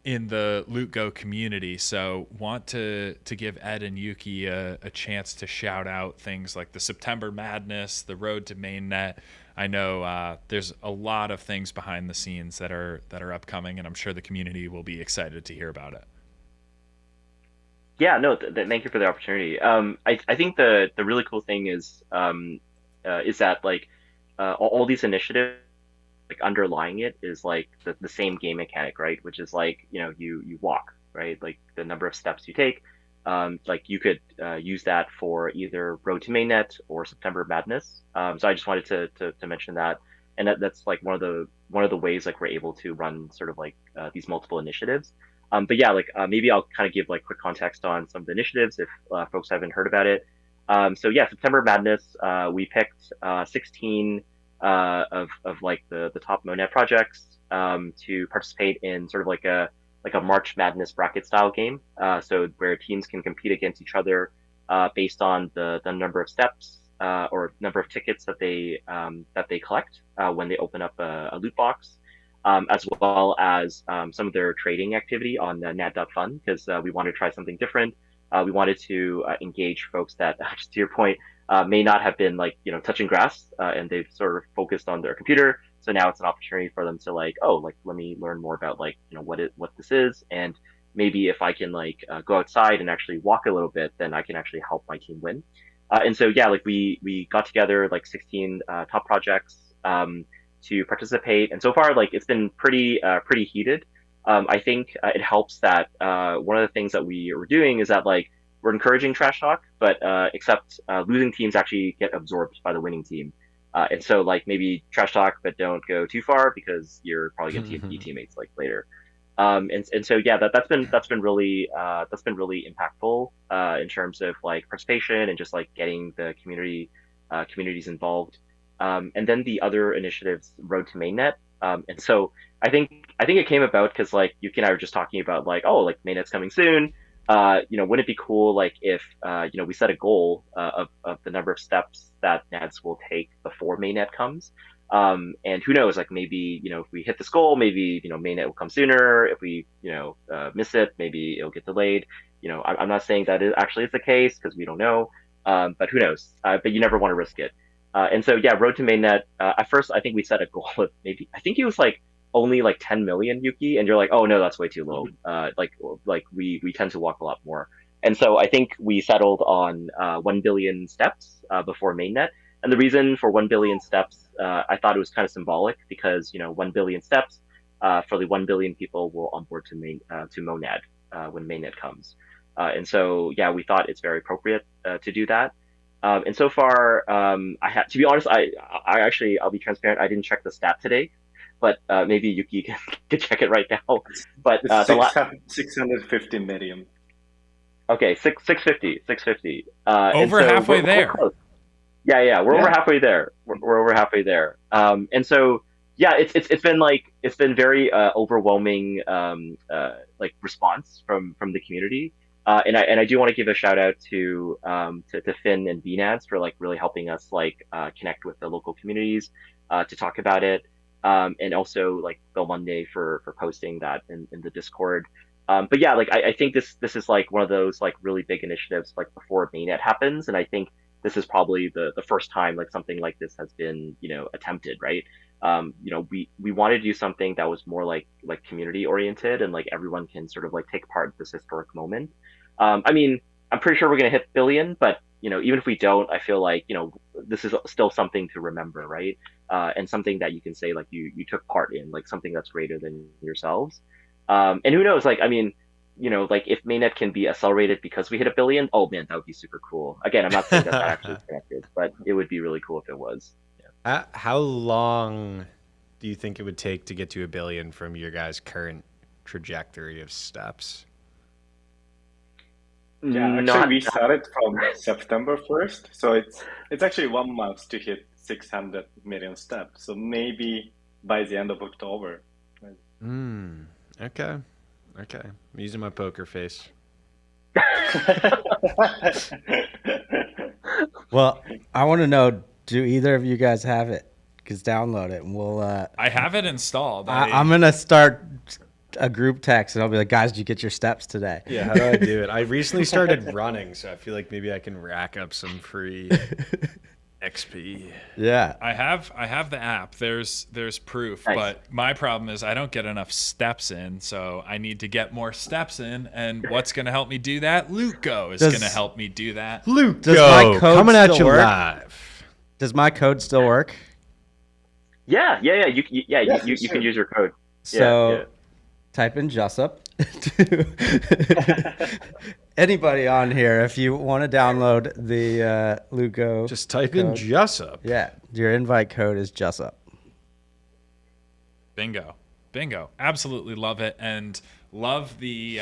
[SPEAKER 2] in the LootGo community. So want to give Ed and Yuki a chance to shout out things like the September Madness, the Road to Mainnet. I know there's a lot of things behind the scenes that are upcoming, and I'm sure the community will be excited to hear about it.
[SPEAKER 5] Yeah, no, thank you for the opportunity. I think the really cool thing is that like all these initiatives, like underlying it is like the same game mechanic, right? Which is like you walk, right? Like the number of steps you take. Like you could use that for either Road to Mainnet or September Madness. So I just wanted to mention that, and that's like one of the ways like we're able to run sort of like these multiple initiatives. But yeah, like maybe I'll kind of give like quick context on some of the initiatives if folks haven't heard about it. So yeah, September Madness, we picked 16 of like the top Monet projects to participate in sort of like a March Madness bracket style game. So where teams can compete against each other based on the number of steps or number of tickets that they collect when they open up a loot box. As well as some of their trading activity on nad.fun, because we wanted to try something different. We wanted to engage folks that, just to your point, may not have been like touching grass, and they've sort of focused on their computer. So now it's an opportunity for them to like, oh, like let me learn more about like what this is, and maybe if I can like go outside and actually walk a little bit, then I can actually help my team win. And so yeah, like we got together like 16 top projects to participate, and so far like it's been pretty heated. I think it helps that one of the things that we are doing is that like we're encouraging trash talk, but except losing teams actually get absorbed by the winning team, and so like maybe trash talk, but don't go too far because you're probably going to get teammates like later. And so yeah, that's been really impactful in terms of like participation and just like getting the communities involved. And then the other initiatives, Road to Mainnet. And so I think it came about because like Yuki and I were just talking about like, oh, like Mainnet's coming soon. Wouldn't it be cool like if we set a goal of the number of steps that Nads will take before Mainnet comes. And who knows, like maybe if we hit this goal, maybe Mainnet will come sooner. If we miss it, maybe it'll get delayed. I'm not saying that it actually is the case because we don't know. But who knows? But you never want to risk it. And so yeah, Road to Mainnet. At first, I think we set a goal of maybe I think it was like only like 10 million Yuki, and you're like, oh no, that's way too low. Like we tend to walk a lot more. And so I think we settled on 1 billion steps before Mainnet. And the reason for 1 billion steps, I thought it was kind of symbolic because 1 billion steps, for the 1 billion people will onboard to Monad when Mainnet comes. And so yeah, we thought it's very appropriate to do that. And so far, I had to be honest. I'll be transparent. I didn't check the stat today, but maybe Yuki can check it right now. But
[SPEAKER 6] 650 million.
[SPEAKER 5] Okay, 650.
[SPEAKER 2] Over halfway there.
[SPEAKER 5] Close. Yeah, we're over halfway there. We're over halfway there. And so yeah, it's been very overwhelming like response from the community. And I do want to give a shout out to Finn and BNADS for like really helping us like connect with the local communities to talk about it, and also like Bill Monday for posting that in the Discord. But yeah, like I think this is like one of those like really big initiatives like before mainnet happens, and I think this is probably the first time like something like this has been attempted, right? We wanted to do something that was more like community oriented and like everyone can sort of like take part in this historic moment. I mean, I'm pretty sure we're gonna hit billion, but even if we don't, I feel like this is still something to remember, right? And something that you can say like you took part in, like something that's greater than yourselves. And who knows? Like, I mean, like if mainnet can be accelerated because we hit a billion, oh man, that would be super cool. Again, I'm not saying that actually is connected, but it would be really cool if it was. Yeah.
[SPEAKER 3] How long do you think it would take to get to a billion from your guys' current trajectory of steps?
[SPEAKER 6] Yeah, actually, we started from September 1st, so it's actually 1 month to hit 600 million steps. So maybe by the end of October.
[SPEAKER 3] Okay. I'm using my poker face.
[SPEAKER 1] Well, I want to know, do either of you guys have it? Because download it and we'll.
[SPEAKER 2] I have it installed.
[SPEAKER 1] I'm gonna start a group text and I'll be like, guys, did you get your steps today?
[SPEAKER 3] Yeah, how do I do it? I recently started running, so I feel like maybe I can rack up some free XP.
[SPEAKER 1] Yeah.
[SPEAKER 2] I have the app. There's proof,
[SPEAKER 5] Nice.
[SPEAKER 2] but my problem is I don't get enough steps in, so I need to get more steps in. And what's going to help me do that? LootGo is going to help me do that.
[SPEAKER 3] LootGo,
[SPEAKER 1] Does my code
[SPEAKER 3] coming at
[SPEAKER 1] still
[SPEAKER 3] you
[SPEAKER 1] work?
[SPEAKER 3] live.
[SPEAKER 1] Does my code still work?
[SPEAKER 5] Yeah. You can use your code.
[SPEAKER 1] So type in Jessup. Anybody on here, if you want to download the LootGo,
[SPEAKER 3] Just type in Jessup.
[SPEAKER 1] yeah, your invite code is Jessup.
[SPEAKER 2] Bingo. Absolutely love it, and love the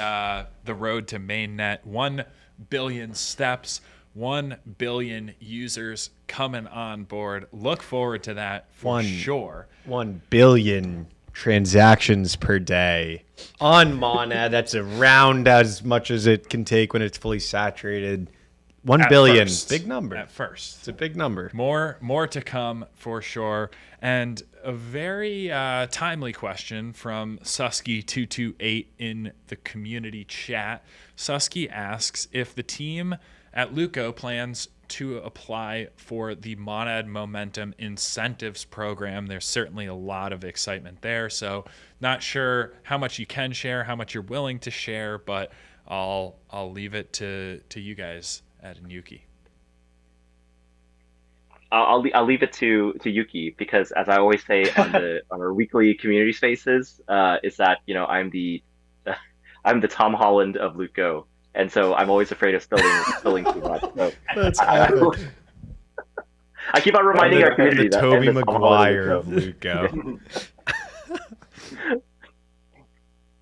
[SPEAKER 2] road to mainnet. 1 billion steps, 1 billion users coming on board. Look forward to that for sure.
[SPEAKER 3] 1 billion transactions per day on Monad. That's around as much as it can take when it's fully saturated. 1 billion, big number.
[SPEAKER 2] At first,
[SPEAKER 3] It's a big number.
[SPEAKER 2] more to come for sure. And a very timely question from Susky228 in the community chat. Susky asks if the team at LootGo plans to apply for the Monad Momentum Incentives Program. There's certainly a lot of excitement there. So not sure how much you can share, how much you're willing to share, but I'll leave it to you guys, Ed and Yuki.
[SPEAKER 5] I'll leave it to Yuki because, as I always say on our weekly community spaces, is that I'm the Tom Holland of LootGo, and so I'm always afraid of spilling too much. So
[SPEAKER 3] That's
[SPEAKER 5] I keep on reminding our community
[SPEAKER 3] the
[SPEAKER 5] that
[SPEAKER 3] Toby
[SPEAKER 5] I'm the Tom Holland
[SPEAKER 3] Maguire of LootGo.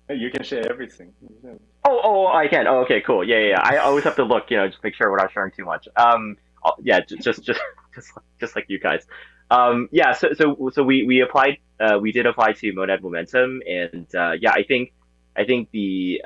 [SPEAKER 6] You can share everything.
[SPEAKER 5] Oh, I can. Oh, okay, cool. Yeah. I always have to look, just make sure we're not sharing too much. Yeah, just like you guys. Yeah. So we applied. We did apply to Monad Momentum, and yeah, I think the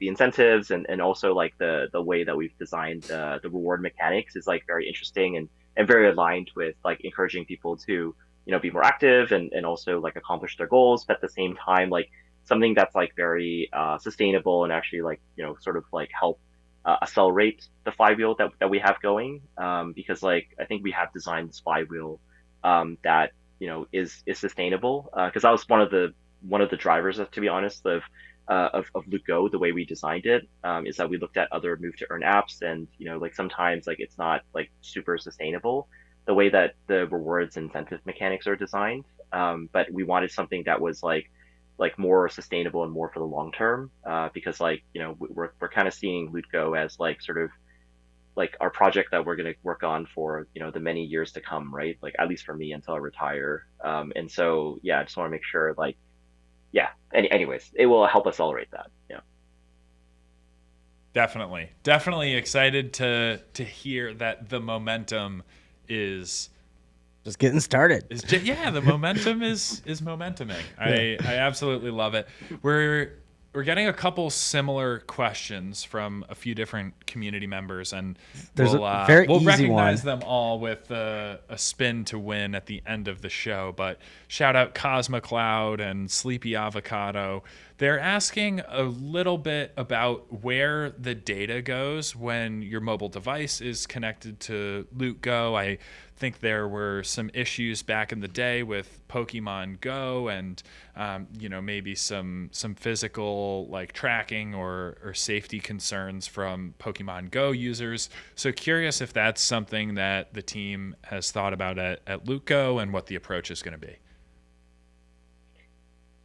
[SPEAKER 5] incentives and also like the way that we've designed the reward mechanics is like very interesting and very aligned with like encouraging people to be more active and also like accomplish their goals, but at the same time like something that's like very sustainable and actually like sort of like help accelerate the flywheel that we have going, because like I think we have designed this flywheel that is sustainable, because that was one of the drivers, to be honest, of LootGo. The way we designed it is that we looked at other move to earn apps, and like sometimes like it's not like super sustainable the way that the rewards incentive mechanics are designed, but we wanted something that was like more sustainable and more for the long term, because like we're kind of seeing LootGo as like sort of like our project that we're going to work on for the many years to come, right? Like at least for me until I retire. And so yeah, I just want to make sure like anyways, it will help accelerate that. Yeah.
[SPEAKER 2] Definitely excited to hear that the momentum is
[SPEAKER 1] Just getting started.
[SPEAKER 2] the momentum is momentuming. I absolutely love it. We're we're getting a couple similar questions from a few different community members, and
[SPEAKER 1] There's
[SPEAKER 2] we'll,
[SPEAKER 1] a very
[SPEAKER 2] we'll
[SPEAKER 1] easy
[SPEAKER 2] recognize
[SPEAKER 1] one.
[SPEAKER 2] them all with a spin to win at the end of the show. But shout out Cosma Cloud and Sleepy Avocado. They're asking a little bit about where the data goes when your mobile device is connected to LootGo. I think there were some issues back in the day with Pokemon Go, and maybe some physical like tracking or safety concerns from Pokemon Go users. So curious if that's something that the team has thought about at LootGo and what the approach is going to be.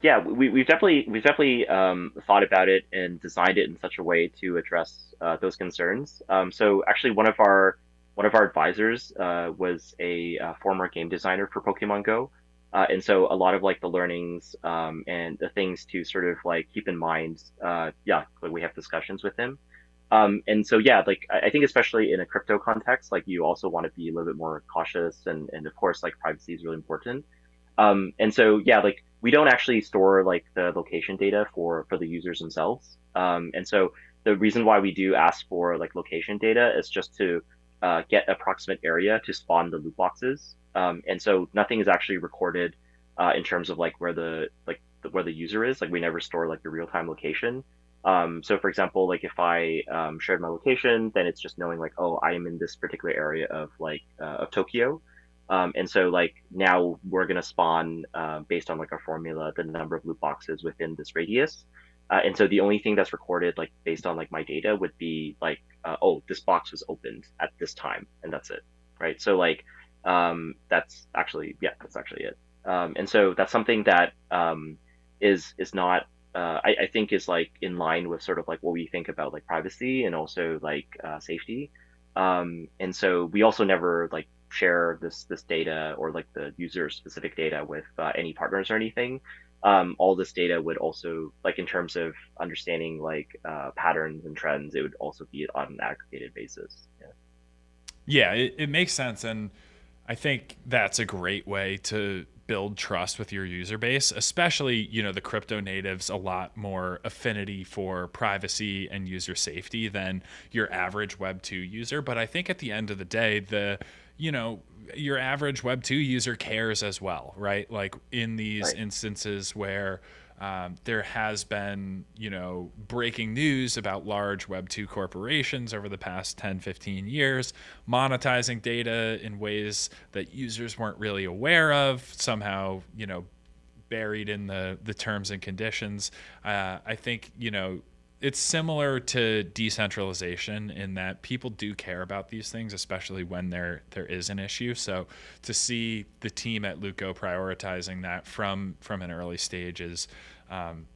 [SPEAKER 5] Yeah, we've definitely thought about it and designed it in such a way to address those concerns. So actually, one of our advisors was a former game designer for Pokemon Go, and so a lot of like the learnings and the things to sort of like keep in mind. Yeah, like we have discussions with him. And so yeah, like I think especially in a crypto context, like you also want to be a little bit more cautious, and of course like privacy is really important. And so yeah, like we don't actually store like the location data for the users themselves. And so the reason why we do ask for like location data is just to get approximate area to spawn the loot boxes. And so nothing is actually recorded in terms of like where the user is. Like we never store like the real time location. So for example, like if I shared my location, then it's just knowing like, oh, I am in this particular area of of Tokyo. And so like now we're gonna spawn based on like our formula the number of loot boxes within this radius. And so the only thing that's recorded like based on like my data would be like oh, this box was opened at this time, and that's it, right? So like that's actually it. And so that's something that is not I think is like in line with sort of like what we think about like privacy and also like safety. And so we also never like share this data or like the user specific data with any partners or anything. All this data would also like in terms of understanding like patterns and trends, it would also be on an aggregated basis. Yeah.
[SPEAKER 2] Yeah, it makes sense. And I think that's a great way to build trust with your user base, especially, the crypto natives, a lot more affinity for privacy and user safety than your average Web 2 user. But I think at the end of the day, your average Web 2 user cares as well, right? Like in these instances where there has been, breaking news about large Web 2 corporations over the past 10, 15 years, monetizing data in ways that users weren't really aware of, somehow, buried in the terms and conditions. I think, it's similar to decentralization in that people do care about these things, especially when there is an issue. So to see the team at LootGo prioritizing that from an early stage is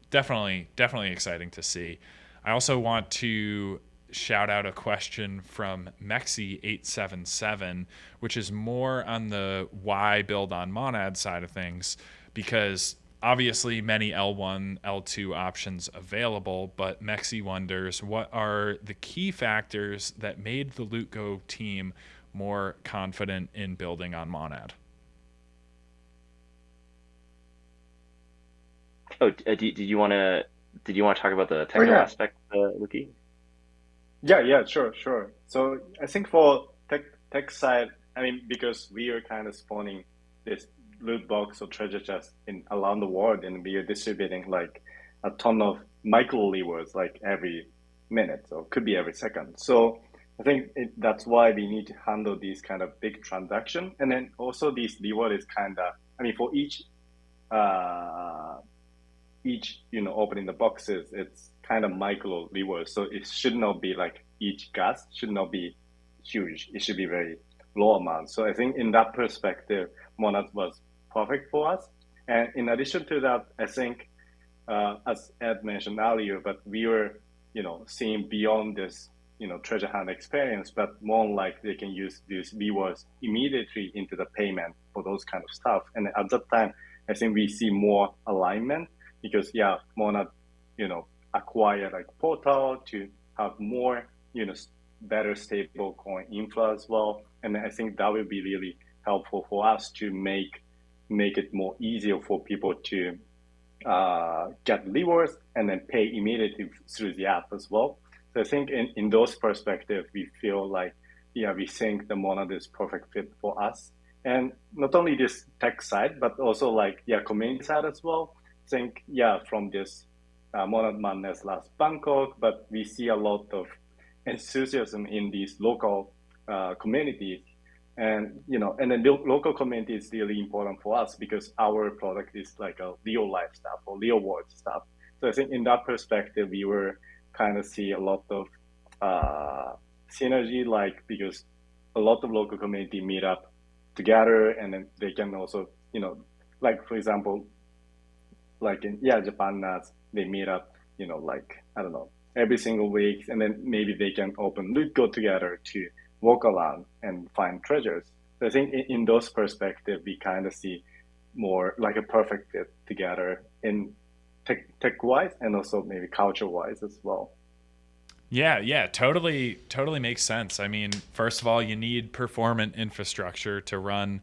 [SPEAKER 2] definitely exciting to see. I also want to shout out a question from Mexi877, which is more on the why build on Monad side of things, because obviously many L1, L2 options available, but Mexi wonders what are the key factors that made the LootGo team more confident in building on Monad?
[SPEAKER 5] Oh, did you want to talk about the technical aspect, Luki?
[SPEAKER 6] Yeah, sure. So I think for tech side, I mean, because we are kind of spawning this loot box or treasure chest in around the world, and we are distributing like a ton of micro levers like every minute or could be every second. So I think that's why we need to handle these kind of big transaction, and then also these lever is kind of, I mean, for each opening the boxes, it's kind of micro levers, so it should not be like each gas should not be huge. It should be very low amount. So I think in that perspective, Monad was perfect for us. And in addition to that, I think as Ed mentioned earlier, but we were seeing beyond this treasure hunt experience, but more like they can use these levers immediately into the payment for those kind of stuff. And at that time, I think we see more alignment because Monad acquire like Portal to have more better stable coin inflow as well. And I think that will be really helpful for us to make it more easier for people to get levers and then pay immediately through the app as well. So I think in those perspectives, we feel like, we think the Monad is perfect fit for us. And not only this tech side, but also like, community side as well. I think, from this Monad Madness last Bangkok, but we see a lot of enthusiasm in these local communities. And, and the local community is really important for us because our product is like a real life stuff or real world stuff. So I think in that perspective, we were kind of see a lot of synergy, like because a lot of local community meet up together, and then they can also, like for example, like in Japan Nats, they meet up, like I don't know, every single week, and then maybe they can open LootGo together to walk around and find treasures. So I think in those perspectives, we kind of see more like a perfect fit together in tech-wise and also maybe culture-wise as well.
[SPEAKER 2] Yeah, totally makes sense. I mean, first of all, you need performant infrastructure to run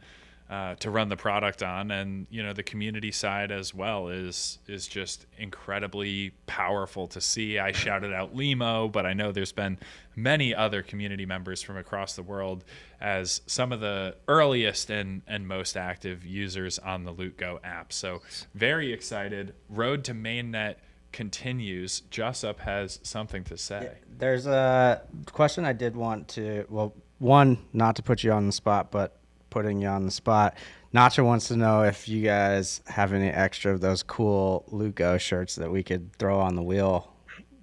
[SPEAKER 2] the product on, and the community side as well is just incredibly powerful to see. I shouted out Limo, but I know there's been many other community members from across the world as some of the earliest and most active users on the LootGo app. So very excited. Road to mainnet continues. Jussup has something to say.
[SPEAKER 1] There's a question I did want to, well, one, not to put you on the spot, but putting you on the spot. Nacho wants to know if you guys have any extra of those cool LootGo shirts that we could throw on the wheel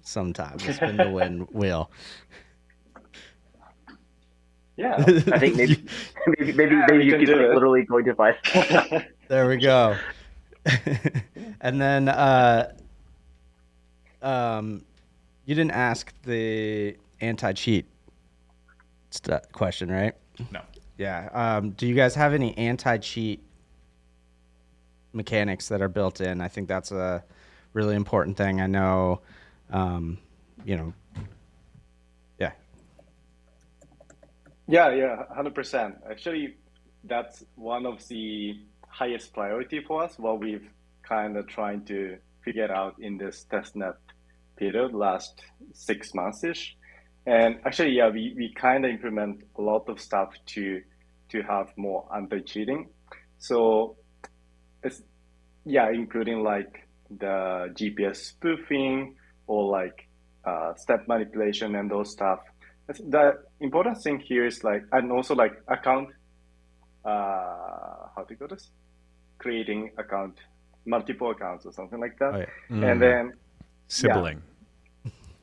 [SPEAKER 1] sometime. The spin to win wheel.
[SPEAKER 5] Yeah, I think maybe you could literally going to buy.
[SPEAKER 1] There we go. And then you didn't ask the anti-cheat question, right?
[SPEAKER 2] No.
[SPEAKER 1] Yeah. Do you guys have any anti-cheat mechanics that are built in? I think that's a really important thing. I know, yeah.
[SPEAKER 6] Yeah, 100%. Actually, that's one of the highest priority for us, what we've kind of trying to figure out in this testnet period, last 6 months-ish. And actually, we kind of implement a lot of stuff to have more anti-cheating. So it's, including like the GPS spoofing or like step manipulation and those stuff. The important thing here is like, and also like account, how to call this? Creating multiple accounts or something like that.
[SPEAKER 3] Oh, yeah.
[SPEAKER 6] And then
[SPEAKER 3] Sibling.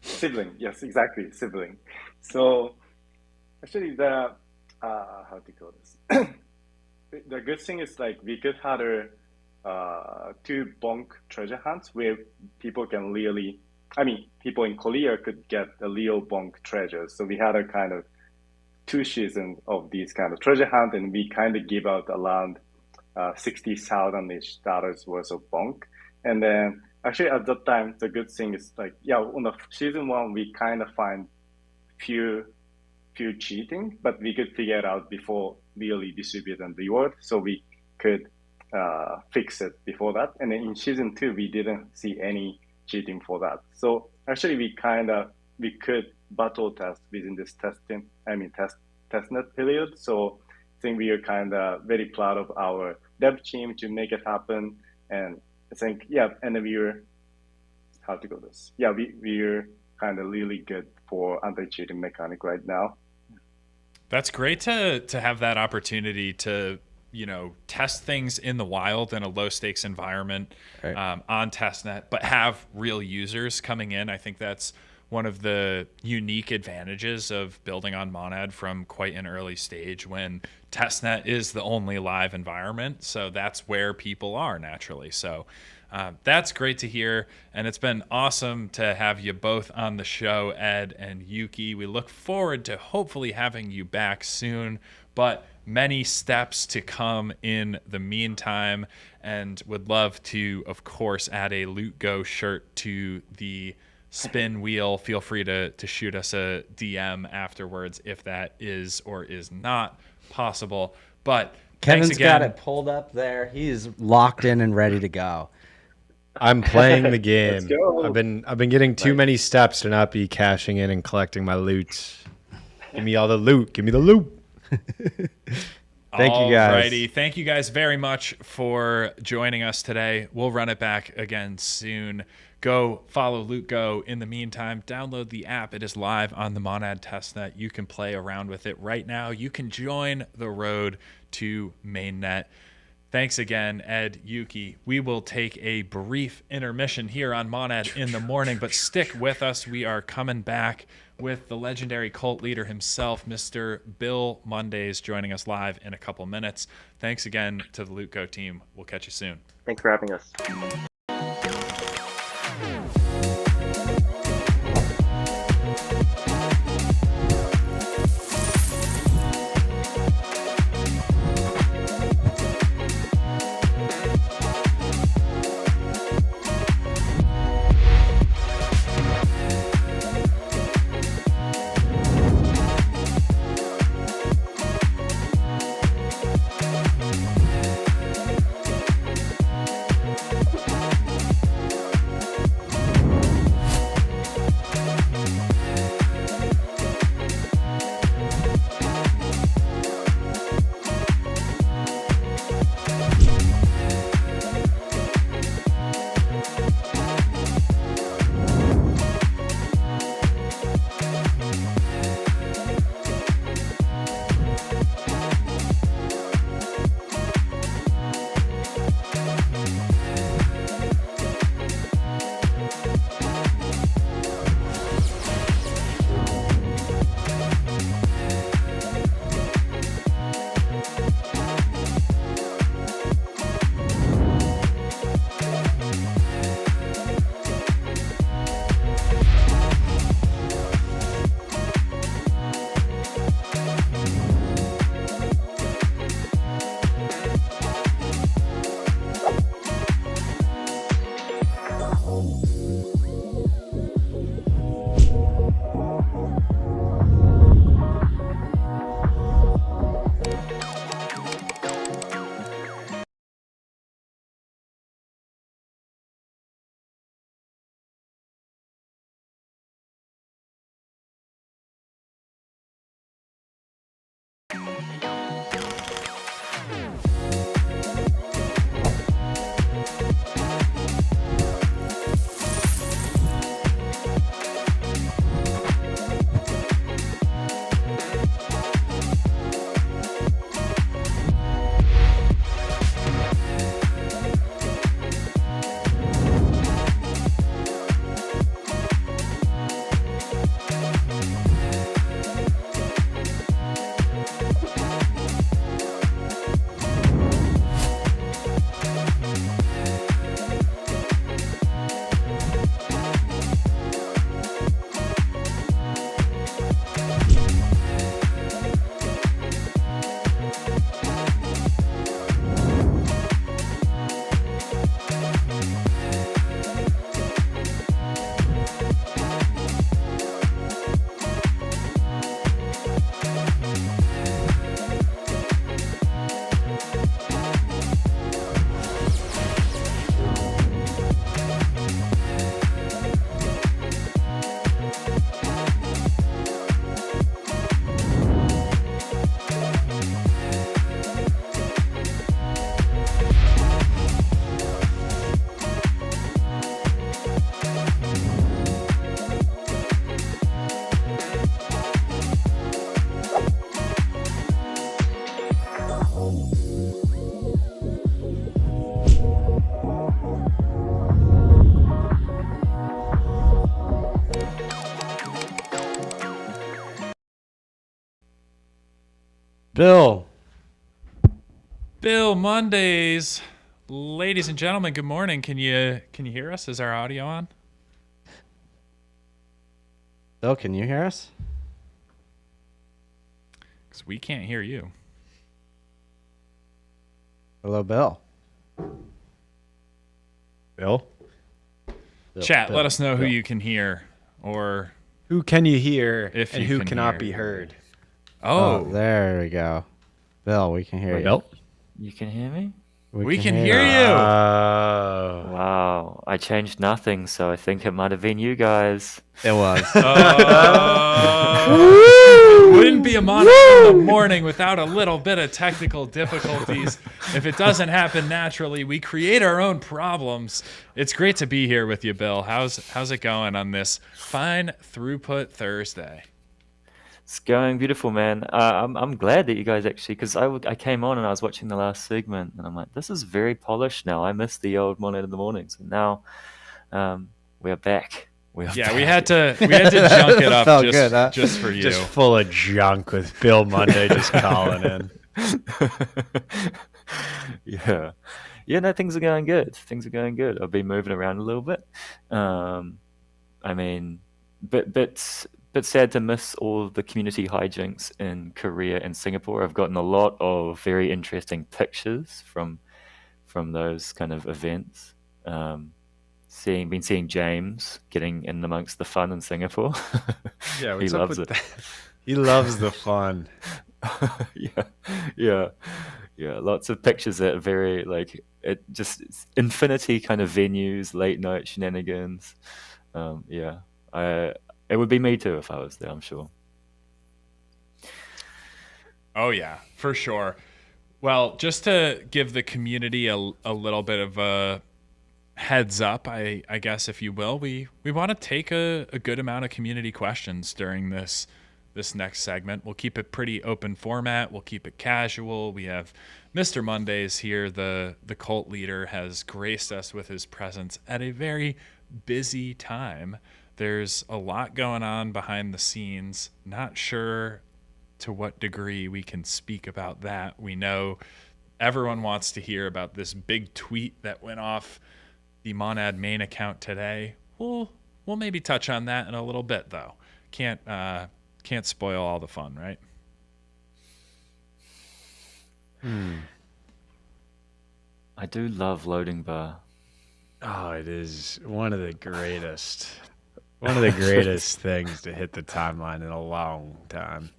[SPEAKER 6] Sibling, yes, exactly, sibling. So actually the, how to call this? The good thing is like we could have 2 bonk treasure hunts where people can really, people in Korea could get the real bonk treasures. So we had a kind of 2 seasons of these kind of treasure hunt, and we kind of give out around $60,000-ish worth of bonk. And then actually at that time, the good thing is like, on the season 1, we kind of find few cheating, but we could figure it out before really distribute and reward. So we could fix it before that. And then in season 2, we didn't see any cheating for that. So actually we could battle test within this testnet period. So I think we are kind of very proud of our dev team to make it happen. And I think, and then we're, how to go this? We're kind of really good for anti-cheating mechanic right now.
[SPEAKER 2] That's great to have that opportunity to, test things in the wild in a low stakes environment, right, on testnet, but have real users coming in. I think that's one of the unique advantages of building on Monad from quite an early stage, when testnet is the only live environment. So that's where people are naturally. So that's great to hear. And it's been awesome to have you both on the show, Ed and Yuki. We look forward to hopefully having you back soon, but many steps to come in the meantime, and would love to, of course, add a LootGo shirt to the spin wheel. Feel free to shoot us a DM afterwards if that is or is not possible. But
[SPEAKER 1] Kevin's got it pulled up there. He's locked in and ready to go.
[SPEAKER 3] I'm playing the
[SPEAKER 6] Let's
[SPEAKER 3] game.
[SPEAKER 6] go.
[SPEAKER 3] I've been getting too
[SPEAKER 6] Nice.
[SPEAKER 3] many steps to not be cashing in and collecting my loot. Give me all the loot. Give me the loot.
[SPEAKER 1] Thank you, guys.
[SPEAKER 2] Alrighty. Thank you guys very much for joining us today. We'll run it back again soon. Go follow LootGo. In the meantime, download the app. It is live on the Monad testnet. You can play around with it right now. You can join the road to mainnet. Thanks again, Ed, Yuki. We will take a brief intermission here on Monad in the morning, but stick with us. We are coming back with the legendary cult leader himself, Mr. Bill Mondays, joining us live in a couple minutes. Thanks again to the LootGo team. We'll catch you soon.
[SPEAKER 5] Thanks for having us.
[SPEAKER 1] Bill.
[SPEAKER 2] Bill Mondays. Ladies and gentlemen, good morning. Can you hear us? Is our audio on?
[SPEAKER 1] Bill, can you hear us?
[SPEAKER 2] Because we can't hear you.
[SPEAKER 1] Hello, Bill.
[SPEAKER 3] Bill?
[SPEAKER 2] Chat,
[SPEAKER 1] Bill,
[SPEAKER 2] let us know who
[SPEAKER 1] Bill.
[SPEAKER 2] you can hear, or
[SPEAKER 3] Who can you hear
[SPEAKER 2] If
[SPEAKER 3] and
[SPEAKER 2] you
[SPEAKER 3] who
[SPEAKER 2] can
[SPEAKER 3] cannot
[SPEAKER 2] hear.
[SPEAKER 3] be heard?
[SPEAKER 1] Oh, there we go. Bill, we can hear you.
[SPEAKER 3] Bill?
[SPEAKER 7] You can hear me?
[SPEAKER 2] We can hear you.
[SPEAKER 7] Wow, I changed nothing, so I think it might have been you guys.
[SPEAKER 1] It was.
[SPEAKER 2] It wouldn't be a Monday in the morning without a little bit of technical difficulties. If it doesn't happen naturally, we create our own problems. It's great to be here with you, Bill. How's it going on this fine throughput Thursday?
[SPEAKER 7] It's going beautiful, man. I'm glad that you guys actually, because I came on and I was watching the last segment, and I'm like, this is very polished now. I miss the old Monday in the mornings, and now we're back.
[SPEAKER 2] We had to junk it up
[SPEAKER 1] Felt
[SPEAKER 2] just,
[SPEAKER 1] good, huh?
[SPEAKER 2] just for you.
[SPEAKER 3] Just full of junk with Bill Monday just calling in.
[SPEAKER 7] Yeah. No, things are going good. I've been moving around a little bit. I mean, but sad to miss all the community hijinks in Korea and Singapore. I've gotten a lot of very interesting pictures from those kind of events. Been seeing James getting in amongst the fun in Singapore.
[SPEAKER 3] Yeah,
[SPEAKER 7] He
[SPEAKER 3] what's up
[SPEAKER 7] loves
[SPEAKER 3] with
[SPEAKER 7] it.
[SPEAKER 3] that? He loves the fun.
[SPEAKER 7] Yeah. Lots of pictures that are very it's infinity kind of venues, late night shenanigans. It would be me too if I was there, I'm sure.
[SPEAKER 2] Oh yeah, for sure. Well, just to give the community a little bit of a heads up, I guess, if you will, we want to take a good amount of community questions during this next segment. We'll keep it pretty open format. We'll keep it casual. We have Mr. Mondays here. The cult leader has graced us with his presence at a very busy time. There's a lot going on behind the scenes. Not sure to what degree we can speak about that. We know everyone wants to hear about this big tweet that went off the Monad main account today. We'll maybe touch on that in a little bit, though. Can't spoil all the fun, right?
[SPEAKER 7] I do love Loading Bar.
[SPEAKER 3] Oh, it is one of the greatest. One of the greatest things to hit the timeline in a long time.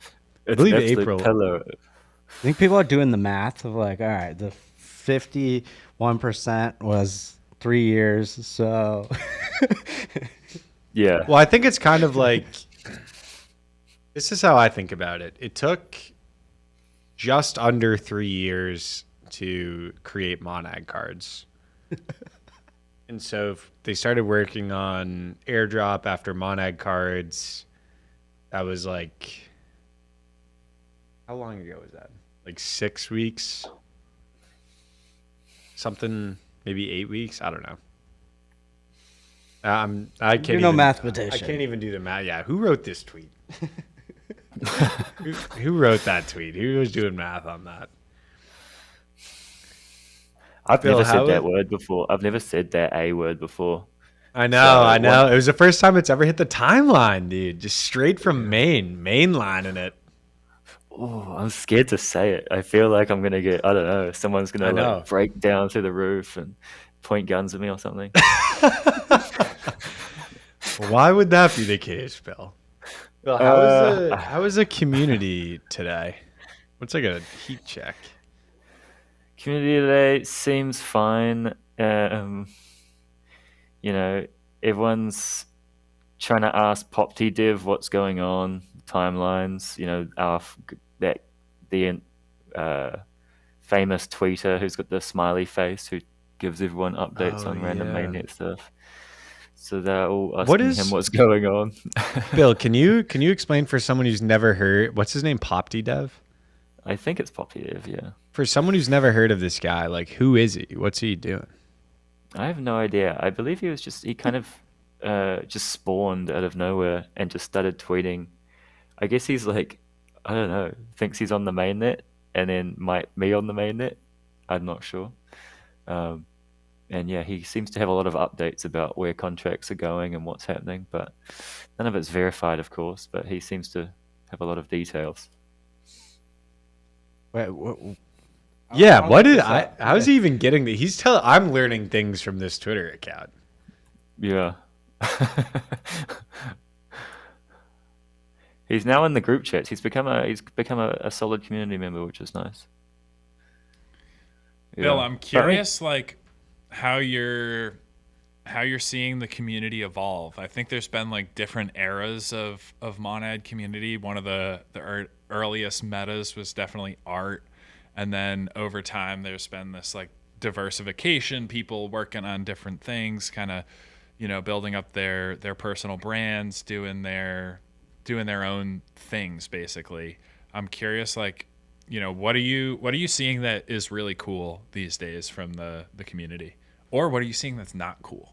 [SPEAKER 7] It's
[SPEAKER 3] believe
[SPEAKER 7] an absolute
[SPEAKER 3] April-
[SPEAKER 7] pillow.
[SPEAKER 1] I think people are doing the math of like, all right, the 51% was 3 years, so
[SPEAKER 7] Yeah.
[SPEAKER 3] Well, I think it's kind of like this is how I think about it. It took just under 3 years to create Monad cards. And so they started working on airdrop after Monad cards. That was like, how long ago was that? Like 6 weeks? Something, maybe 8 weeks? I don't know. I can't.
[SPEAKER 1] You're no
[SPEAKER 3] even,
[SPEAKER 1] mathematician.
[SPEAKER 3] I can't even do the math. Yeah, who wrote this tweet? who wrote that tweet? Who was doing math on that?
[SPEAKER 7] I've
[SPEAKER 3] Bill,
[SPEAKER 7] never
[SPEAKER 3] how
[SPEAKER 7] said that
[SPEAKER 3] would-
[SPEAKER 7] word before. I've never said that A word before.
[SPEAKER 3] I know,
[SPEAKER 7] So,
[SPEAKER 3] I know.
[SPEAKER 7] what-
[SPEAKER 3] It was the first time it's ever hit the timeline, dude. Just straight from mainlining it.
[SPEAKER 7] Oh, I'm scared to say it. I feel like I'm gonna get, I don't know, someone's
[SPEAKER 3] I
[SPEAKER 7] gonna
[SPEAKER 3] know.
[SPEAKER 7] like break down through the roof and point guns at me or something.
[SPEAKER 3] Why would that be the case, Bill? Bill, how was the community today? What's like a heat check?
[SPEAKER 7] Community today seems fine. Everyone's trying to ask PopT Dev what's going on, timelines. The famous tweeter who's got the smiley face who gives everyone updates
[SPEAKER 3] Oh,
[SPEAKER 7] on random
[SPEAKER 3] yeah.
[SPEAKER 7] mainnet stuff. So they're all
[SPEAKER 3] What
[SPEAKER 7] asking
[SPEAKER 3] is-
[SPEAKER 7] him what's going on.
[SPEAKER 3] Bill, can you explain for someone who's never heard, what's his name, PopT Dev?
[SPEAKER 7] I think it's PopT Dev, yeah.
[SPEAKER 3] For someone who's never heard of this guy, like who is he? What's he doing?
[SPEAKER 7] I have no idea. I believe he kind of just spawned out of nowhere and just started tweeting. I guess he's like, I don't know, thinks he's on the mainnet and then might be on the mainnet. I'm not sure. And yeah, he seems to have a lot of updates about where contracts are going and what's happening, but none of it's verified, of course, but he seems to have a lot of details.
[SPEAKER 1] Wait,
[SPEAKER 3] Yeah,
[SPEAKER 1] I'll
[SPEAKER 3] what
[SPEAKER 1] look
[SPEAKER 3] did
[SPEAKER 1] this up.
[SPEAKER 3] how's he even getting the I'm learning things from this Twitter account.
[SPEAKER 7] Yeah. He's now in the group chats. He's become a solid community member, which is nice.
[SPEAKER 2] Bill,
[SPEAKER 7] Yeah.
[SPEAKER 2] I'm
[SPEAKER 7] But
[SPEAKER 2] curious, like how you're seeing the community evolve. I think there's been like different eras of Monad community. One of the earliest metas was definitely art, and then over time there's been this like diversification, people working on different things, kind of, building up their personal brands, doing their own things basically. I'm curious, like, what are you seeing that is really cool these days from the community, or what are you seeing that's not cool?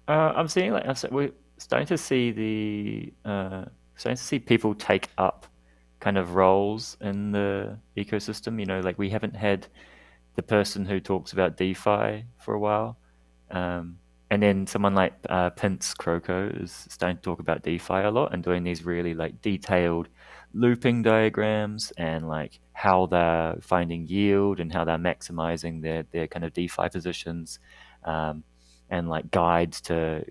[SPEAKER 7] I'm seeing we're starting to see people take up kind of roles in the ecosystem. Like we haven't had the person who talks about DeFi for a while, and then someone like Pince Croco is starting to talk about DeFi a lot and doing these really like detailed looping diagrams and like how they're finding yield and how they're maximizing their kind of DeFi positions. And like guides to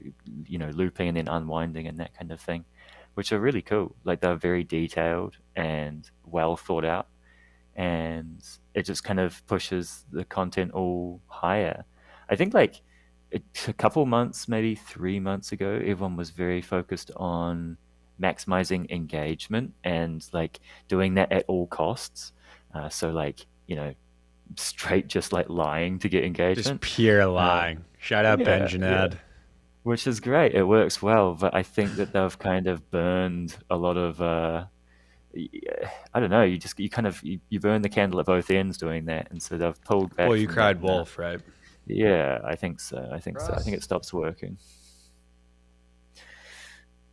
[SPEAKER 7] looping and then unwinding and that kind of thing, which are really cool. Like they're very detailed and well thought out, and it just kind of pushes the content all higher. I think like a couple months, maybe 3 months ago, everyone was very focused on maximizing engagement and like doing that at all costs. So like straight just like lying to get
[SPEAKER 3] Just
[SPEAKER 7] engagement.
[SPEAKER 3] pure lying. Shout out
[SPEAKER 7] Yeah,
[SPEAKER 3] Benjanad.
[SPEAKER 7] which is great. It works well, but I think that they've kind of burned a lot of. I don't know. You burn the candle at both ends doing that, and so they've pulled back.
[SPEAKER 3] Well, you
[SPEAKER 7] from
[SPEAKER 3] cried
[SPEAKER 7] that now.
[SPEAKER 3] wolf, right?
[SPEAKER 7] Yeah, I think so. I think so. I think it stops working.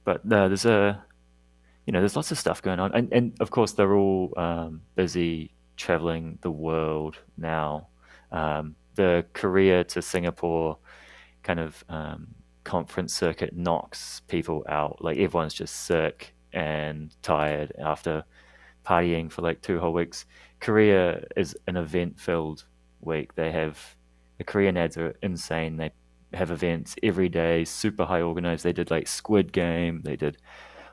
[SPEAKER 7] But there's lots of stuff going on, and of course they're all busy traveling the world now. The Korea to Singapore kind of conference circuit knocks people out. Like everyone's just sick and tired after partying for like 2 whole weeks. Korea is an event-filled week. The Korean ads are insane. They have events every day, super high organized. They did like Squid Game. They did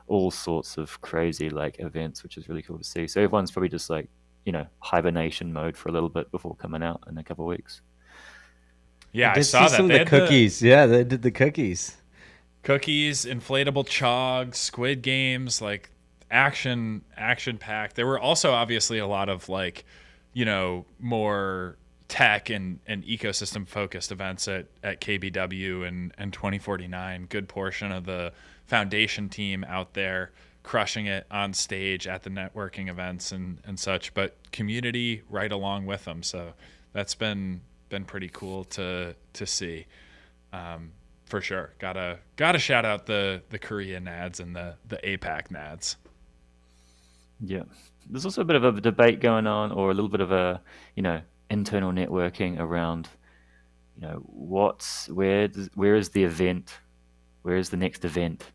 [SPEAKER 7] all sorts of crazy like events, which is really cool to see. So everyone's probably just like hibernation mode for a little bit before coming out in a couple of weeks.
[SPEAKER 2] Yeah, I
[SPEAKER 1] did
[SPEAKER 2] saw
[SPEAKER 1] see
[SPEAKER 2] that.
[SPEAKER 1] some of
[SPEAKER 2] They
[SPEAKER 1] the
[SPEAKER 2] had
[SPEAKER 1] cookies. Yeah, they did the cookies.
[SPEAKER 2] cookies, inflatable chogs, Squid Games, like action packed. There were also obviously a lot of like, more tech and ecosystem focused events at KBW and 2049. Good portion of the foundation team out there crushing it on stage at the networking events and such, but community right along with them. So that's been pretty cool to see. For sure. Gotta shout out the Korean nads and the APAC nads.
[SPEAKER 7] Yeah. There's also a bit of a debate going on, or a little bit of a, internal networking around, where is the event? Where is the next event?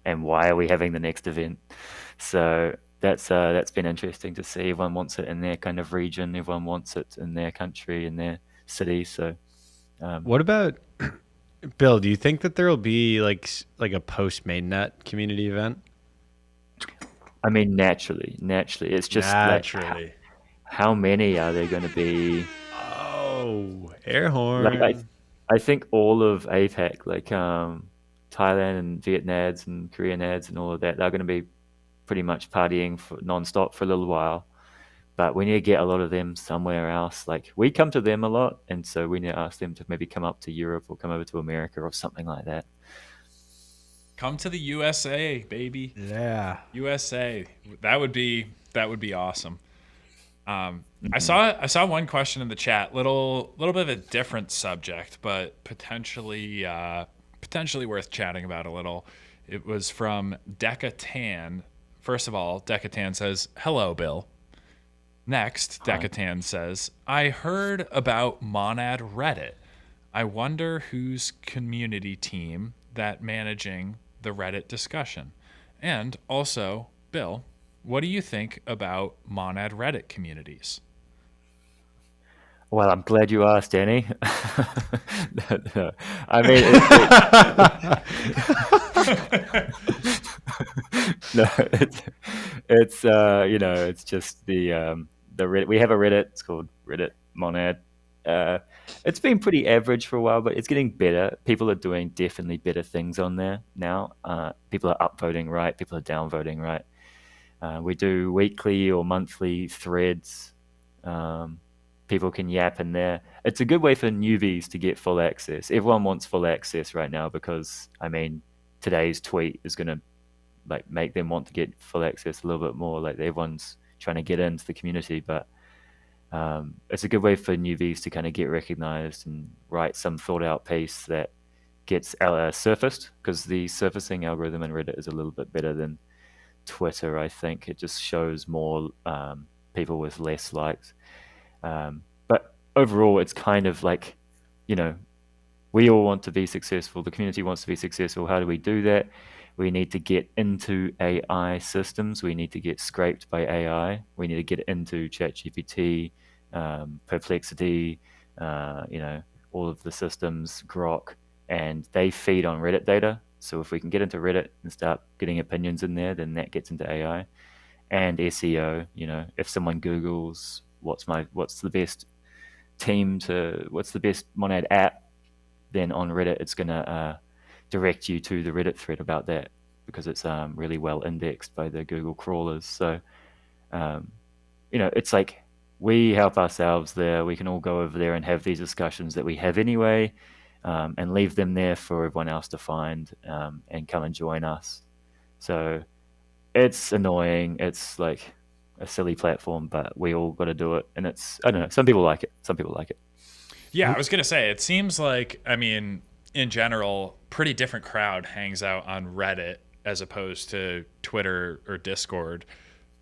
[SPEAKER 7] And why are we having the next event? So that's been interesting to see. Everyone wants it in their kind of region. Everyone wants it in their country, in their city. So,
[SPEAKER 3] What about Bill? Do you think that there will be like a post mainnet community event?
[SPEAKER 7] I mean, naturally, it's just
[SPEAKER 3] Naturally.
[SPEAKER 7] like, how many are there going to be?
[SPEAKER 3] Oh, air horn.
[SPEAKER 7] Like I think all of APAC, like Thailand and Vietnads and Korean ads and all of that, they're going to be pretty much partying for nonstop for a little while. But we need to get a lot of them somewhere else. Like we come to them a lot, and so we need to ask them to maybe come up to Europe or come over to America or something like that.
[SPEAKER 2] Come to the USA, baby.
[SPEAKER 1] Yeah.
[SPEAKER 2] USA. That would be awesome. I saw one question in the chat, little bit of a different subject, but potentially worth chatting about a little. It was from Decatan. First of all, Decatan says, "Hello, Bill." Next, Decatan says, "I heard about Monad Reddit. I wonder whose community team that managing the Reddit discussion. And also, Bill, what do you think about Monad Reddit communities?"
[SPEAKER 7] Well, I'm glad you asked, Danny. No. I mean, no, it's just the Reddit. We have a Reddit. It's called Reddit Monad. It's been pretty average for a while, but it's getting better. People are doing definitely better things on there now. People are upvoting right. People are downvoting right. We do weekly or monthly threads. People can yap in there. It's a good way for newbies to get full access. Everyone wants full access right now because, I mean, today's tweet is going to like make them want to get full access a little bit more. Like everyone's trying to get into the community, but it's a good way for newbies to kind of get recognized and write some thought out piece that gets surfaced, because the surfacing algorithm in Reddit is a little bit better than Twitter. I think it just shows more people with less likes. But overall, it's kind of like, we all want to be successful. The community wants to be successful. How do we do that? We need to get into AI systems. We need to get scraped by AI. We need to get into ChatGPT, Perplexity, all of the systems, Grok, and they feed on Reddit data. So if we can get into Reddit and start getting opinions in there, then that gets into AI. And SEO, if someone Googles what's the best Monad app, then on Reddit it's gonna direct you to the Reddit thread about that, because it's really well indexed by the Google crawlers. So it's like we help ourselves there. We can all go over there and have these discussions that we have anyway, and leave them there for everyone else to find, and come and join us. So it's annoying. It's like a silly platform, but we all got to do it. And I don't know, some people like it. Some people like it.
[SPEAKER 2] Yeah, I was going to say, it seems like, I mean, in general, pretty different crowd hangs out on Reddit as opposed to Twitter or Discord.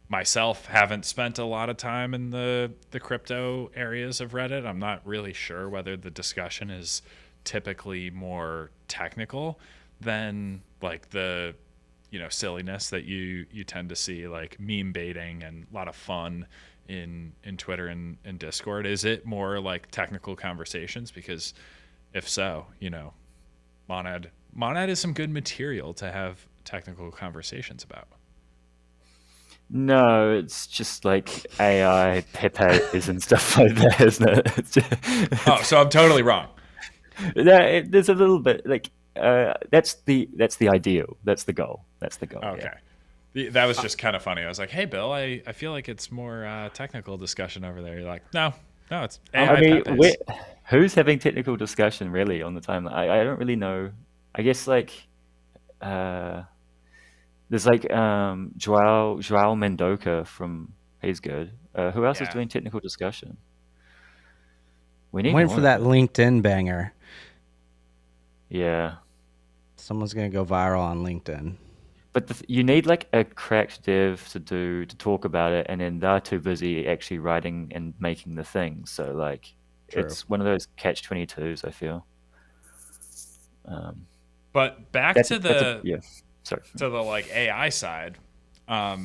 [SPEAKER 2] Myself, haven't spent a lot of time in the crypto areas of Reddit. I'm not really sure whether the discussion is typically more technical than like the silliness that you tend to see, like meme baiting and a lot of fun in Twitter and Discord. Is it more like technical conversations? Because if so, Monad is some good material to have technical conversations about.
[SPEAKER 7] No, it's just like AI Pepe's and stuff like that, isn't it?
[SPEAKER 2] Oh, so I'm totally wrong.
[SPEAKER 7] There's a little bit like that's the ideal. That's the goal.
[SPEAKER 2] Okay.
[SPEAKER 7] Yeah.
[SPEAKER 2] That was just kind of funny. I was like, hey, Bill, I feel like it's more technical discussion over there. You're like, no, it's AI
[SPEAKER 7] I mean,
[SPEAKER 2] Pepe's.
[SPEAKER 7] who's having technical discussion really on the timeline? I don't really know. I guess like there's like Joao Mendoca from He's Good. Who else is doing technical discussion? We need
[SPEAKER 1] I'm waiting
[SPEAKER 7] more
[SPEAKER 1] for that LinkedIn banger.
[SPEAKER 7] Yeah.
[SPEAKER 1] Someone's gonna go viral on LinkedIn.
[SPEAKER 7] But you need like a cracked dev to talk about it, and then they're too busy actually writing and making the thing. So like, it's one of those catch-22s, I feel.
[SPEAKER 2] But back to the to the like AI side, at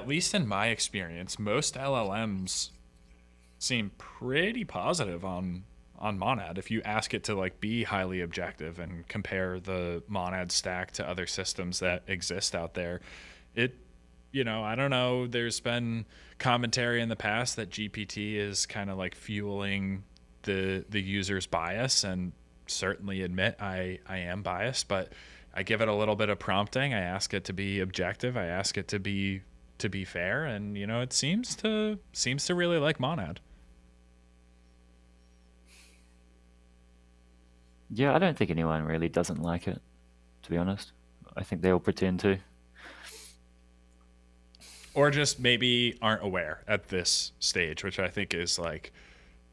[SPEAKER 2] least in my experience, most LLMs seem pretty positive on Monad. If you ask it to like be highly objective and compare the Monad stack to other systems that exist out there, I don't know, there's been commentary in the past that GPT is kind of like fueling the user's bias, and certainly admit I am biased, but I give it a little bit of prompting. I ask it to be objective. I ask it to be fair, and it seems to really like Monad.
[SPEAKER 7] Yeah, I don't think anyone really doesn't like it, to be honest. I think they all pretend to.
[SPEAKER 2] Or just maybe aren't aware at this stage, which I think is like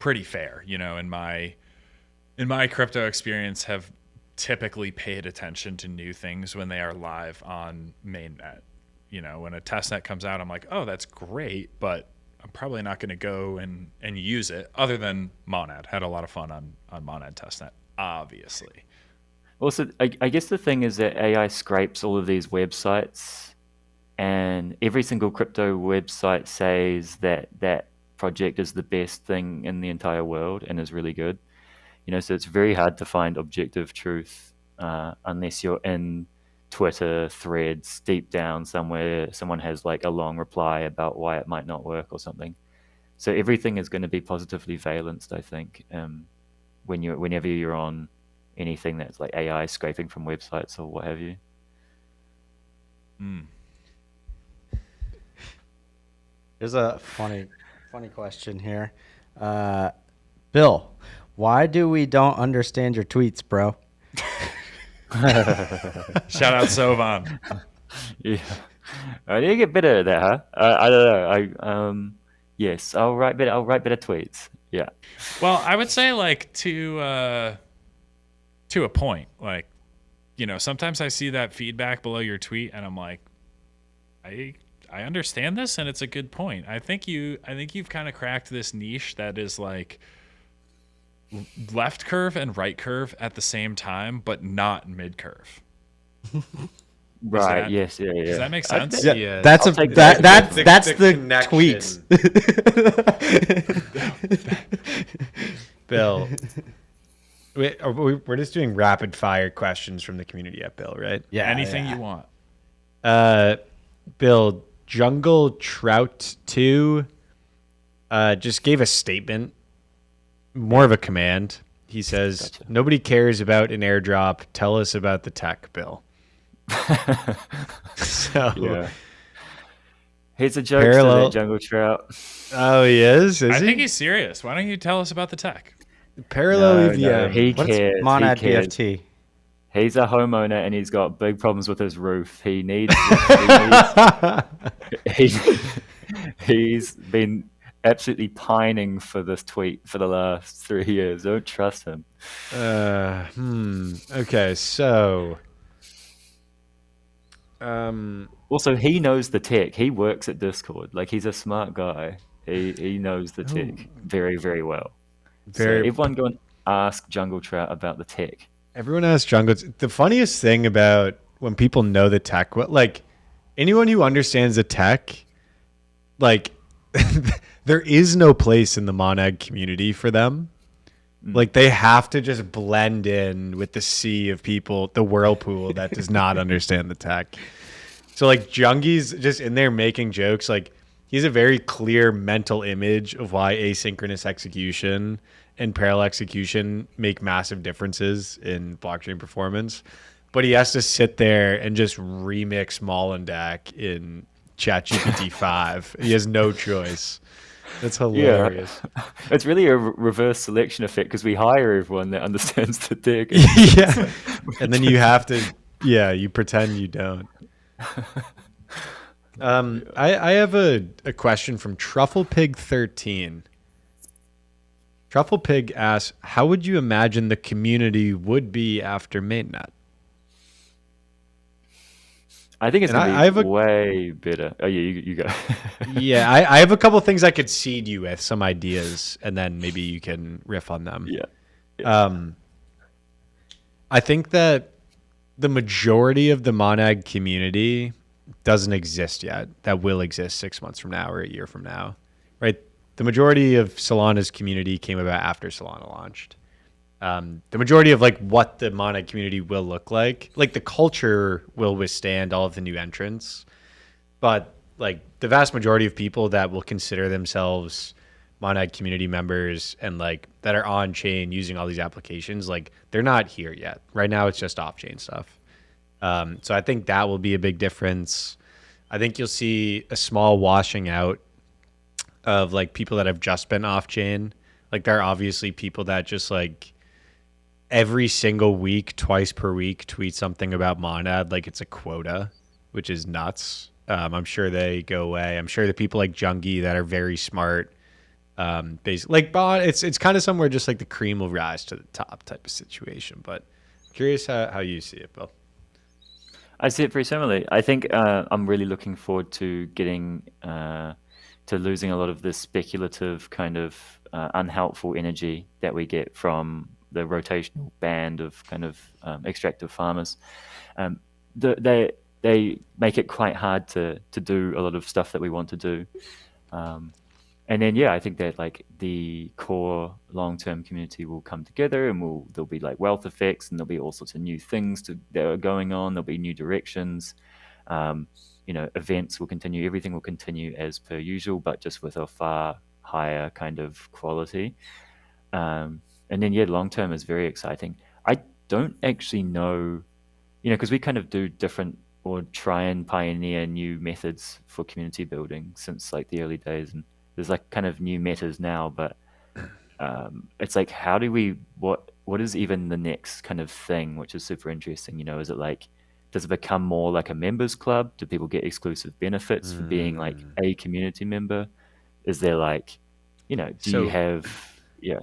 [SPEAKER 2] pretty fair. In my crypto experience, have typically paid attention to new things when they are live on mainnet. When a testnet comes out, I'm like, oh, that's great, but I'm probably not going to go and use it, other than Monad. Had a lot of fun on Monad testnet, obviously.
[SPEAKER 7] Also, I guess the thing is that AI scrapes all of these websites, and every single crypto website says that that project is the best thing in the entire world and is really good. So it's very hard to find objective truth unless you're in Twitter threads deep down somewhere. Someone has like a long reply about why it might not work or something. So everything is going to be positively valenced, I think, whenever you're on anything that's like AI scraping from websites or what have you.
[SPEAKER 1] There's a funny question here. Bill, why do we don't understand your tweets, bro?
[SPEAKER 2] Shout out Sovan.
[SPEAKER 7] Yeah, I need to get better at that, huh? I don't know. Yes, I'll write better tweets. Yeah.
[SPEAKER 2] Well, I would say like to a point. Like, sometimes I see that feedback below your tweet, and I'm like, I understand this, and it's a good point. I think you've kind of cracked this niche that is like left curve and right curve at the same time, but not mid curve.
[SPEAKER 7] Right.
[SPEAKER 2] that-
[SPEAKER 7] Yes. Yeah.
[SPEAKER 2] Does that make sense?
[SPEAKER 3] Yeah.
[SPEAKER 1] That's
[SPEAKER 7] I'll
[SPEAKER 1] a
[SPEAKER 7] take
[SPEAKER 1] that,
[SPEAKER 7] that.
[SPEAKER 1] that's
[SPEAKER 3] The
[SPEAKER 1] the
[SPEAKER 3] connection.
[SPEAKER 1] tweets.
[SPEAKER 3] Bill, we're just doing rapid fire questions from the community at Bill, right?
[SPEAKER 1] Yeah,
[SPEAKER 2] Anything
[SPEAKER 1] yeah.
[SPEAKER 2] you want.
[SPEAKER 3] Bill, Jungle Trout 2 just gave a statement, more of a command. He says,
[SPEAKER 7] Gotcha.
[SPEAKER 3] Nobody cares about an airdrop. Tell us about the tech, Bill. So,
[SPEAKER 7] Yeah. He's a joke,
[SPEAKER 3] Parallel-
[SPEAKER 7] Jungle Trout.
[SPEAKER 3] oh, he is?
[SPEAKER 2] I
[SPEAKER 3] he?
[SPEAKER 2] think he's serious. Why don't you tell us about the tech?
[SPEAKER 3] Parallel
[SPEAKER 7] No,
[SPEAKER 3] EVM.
[SPEAKER 7] he
[SPEAKER 1] What's
[SPEAKER 7] cares.
[SPEAKER 1] Monad
[SPEAKER 7] he cares.
[SPEAKER 1] BFT?
[SPEAKER 7] He's a homeowner and he's got big problems with his roof. He needs. He's been absolutely pining for this tweet for the last 3 years. Don't trust him.
[SPEAKER 3] Okay, so...
[SPEAKER 7] Also, he knows the tech. He works at Discord. Like, he's a smart guy. He knows the tech very, very well.
[SPEAKER 3] Very-
[SPEAKER 7] So everyone go and ask Jungle Trout about the tech.
[SPEAKER 3] Everyone has Jungle. The funniest thing about when people know the tech, like anyone who understands the tech, like there is no place in the Monad community for them. Like they have to just blend in with the sea of people, the whirlpool that does not understand the tech. So like Jungi's just in there making jokes. Like he's a very clear mental image of why asynchronous execution and parallel execution make massive differences in blockchain performance. But he has to sit there and just remix Molendak in ChatGPT 5. He has no choice. That's hilarious.
[SPEAKER 7] It's really a reverse selection effect because we hire everyone that understands the tech.
[SPEAKER 3] Yeah. And then you have to, you pretend you don't. I have a question from TrufflePig13. TrufflePig asks, how would you imagine the community would be after mainnet?
[SPEAKER 7] I think it's
[SPEAKER 3] And
[SPEAKER 7] going
[SPEAKER 3] I have
[SPEAKER 7] to be
[SPEAKER 3] a-
[SPEAKER 7] way better. Oh, yeah, you go.
[SPEAKER 3] Yeah, I have a couple things I could seed you with, some ideas, and then maybe you can riff on them.
[SPEAKER 7] Yeah.
[SPEAKER 3] I think that the majority of the Monad community doesn't exist yet. That will exist 6 months from now or a year from now, right? The majority of Solana's community came about after Solana launched. The majority of like what the Monad community will look like the culture will withstand all of the new entrants, but like the vast majority of people that will consider themselves Monad community members and like that are on chain using all these applications, like they're not here yet. Right now, it's just off chain stuff. So I think that will be a big difference. I think you'll see a small washing out of like people that have just been off chain. Like there are obviously people that just like every single week, twice per week, tweet something about Monad like it's a quota, which is nuts. I'm sure they go away. I'm sure the people like Jungi that are very smart, basically like Bond, it's kind of somewhere just like the cream will rise to the top type of situation. But curious how you see it, Bill.
[SPEAKER 7] I see it pretty similarly. I think I'm really looking forward to getting to losing a lot of this speculative kind of unhelpful energy that we get from the rotational band of kind of extractive farmers. They make it quite hard to do a lot of stuff that we want to do. And then, I think that like the core long-term community will come together and there'll be like wealth effects and there'll be all sorts of new things that are going on. There'll be new directions. Events will continue. Everything will continue as per usual, but just with a far higher kind of quality. And then yeah, long term is very exciting. I don't actually know, because we kind of do different or try and pioneer new methods for community building since like the early days, and there's like kind of new metas now, but it's like how do we what is even the next kind of thing, which is super interesting. Is it like, does it become more like a members club? Do people get exclusive benefits for being like a community member? Is there like, do you have, yeah.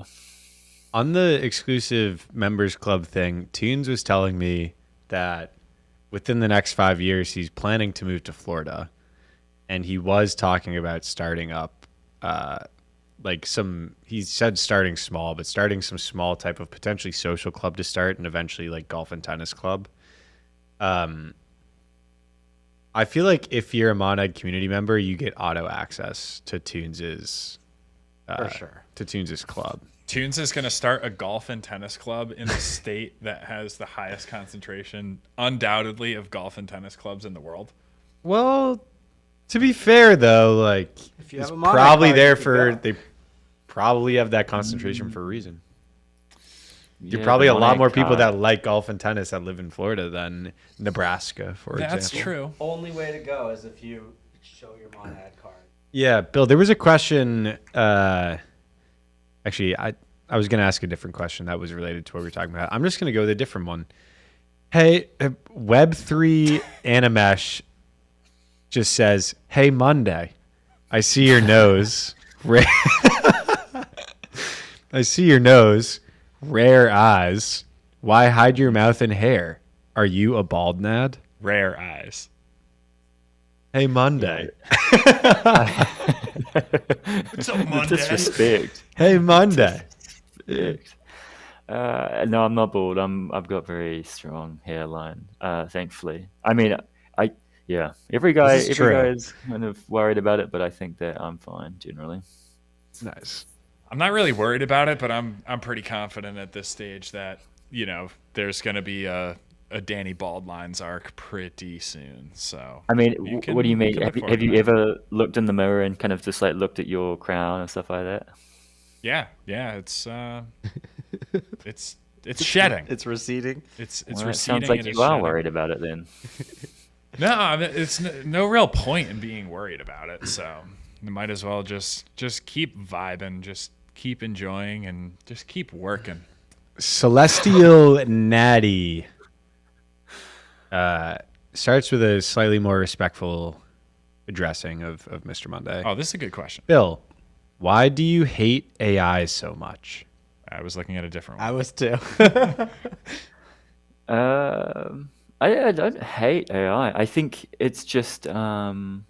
[SPEAKER 3] On the exclusive members club thing, Tunes was telling me that within the next 5 years, he's planning to move to Florida. And he was talking about starting up, he said starting small, but starting some small type of potentially social club to start, and eventually like golf and tennis club. I feel like if you're a Monad community member, you get auto access to Tunes's,
[SPEAKER 1] For sure.
[SPEAKER 3] to Tunes's club.
[SPEAKER 2] Tunes is going to start a golf and tennis club in the state that has the highest concentration, undoubtedly, of golf and tennis clubs in the world.
[SPEAKER 3] Well, to be fair though, like
[SPEAKER 1] If you have
[SPEAKER 3] it's
[SPEAKER 1] a Monad
[SPEAKER 3] probably
[SPEAKER 1] card,
[SPEAKER 3] there
[SPEAKER 1] you could
[SPEAKER 3] for
[SPEAKER 1] go.
[SPEAKER 3] they probably have that concentration for a reason. There are
[SPEAKER 7] Yeah,
[SPEAKER 3] probably
[SPEAKER 7] the
[SPEAKER 3] a lot
[SPEAKER 7] Monad
[SPEAKER 3] more people
[SPEAKER 7] card.
[SPEAKER 3] that like golf and tennis that live in Florida than Nebraska, for example.
[SPEAKER 2] That's true.
[SPEAKER 1] Only way to go is if you show your Monad card.
[SPEAKER 3] Yeah, Bill, there was a question. Actually, I was going to ask a different question that was related to what we were talking about. I'm just going to go with a different one. Hey, Web3 Animesh just says, "Hey, Monday, I see your nose. I see your nose. Rare eyes. Why hide your mouth and hair? Are you a bald nad?
[SPEAKER 2] Rare eyes.
[SPEAKER 3] Hey, Monday.
[SPEAKER 2] It's a Monday.
[SPEAKER 7] Disrespect.
[SPEAKER 3] Hey, Monday."
[SPEAKER 7] Respect. No, I'm not bald. I've got very strong hairline. Thankfully. I mean, every guy
[SPEAKER 3] This is true.
[SPEAKER 7] is kind of worried about it, but I think that I'm fine generally.
[SPEAKER 3] Nice.
[SPEAKER 2] I'm not really worried about it, but I'm pretty confident at this stage that there's going to be a Danny Bald Lines arc pretty soon. So
[SPEAKER 7] I mean, what do you
[SPEAKER 2] you
[SPEAKER 7] mean?
[SPEAKER 2] can look
[SPEAKER 7] Have
[SPEAKER 2] forward to
[SPEAKER 7] you
[SPEAKER 2] that.
[SPEAKER 7] ever looked in the mirror and kind of just like looked at your crown and stuff like that?
[SPEAKER 2] Yeah, it's it's shedding.
[SPEAKER 1] It's receding.
[SPEAKER 2] It's
[SPEAKER 7] Well, it
[SPEAKER 2] receding.
[SPEAKER 7] sounds like
[SPEAKER 2] and
[SPEAKER 7] you
[SPEAKER 2] it's
[SPEAKER 7] are
[SPEAKER 2] shedding.
[SPEAKER 7] worried about it then.
[SPEAKER 2] No, I mean, it's no real point in being worried about it. So you might as well just keep vibing, just keep enjoying, and just keep working.
[SPEAKER 3] Celestial Natty starts with a slightly more respectful addressing of Mr. Monday.
[SPEAKER 2] Oh, this is a good question.
[SPEAKER 3] Bill, why do you hate AI so much?
[SPEAKER 2] I was looking at a different one.
[SPEAKER 1] I was too.
[SPEAKER 7] I don't hate AI. I think it's just
[SPEAKER 3] You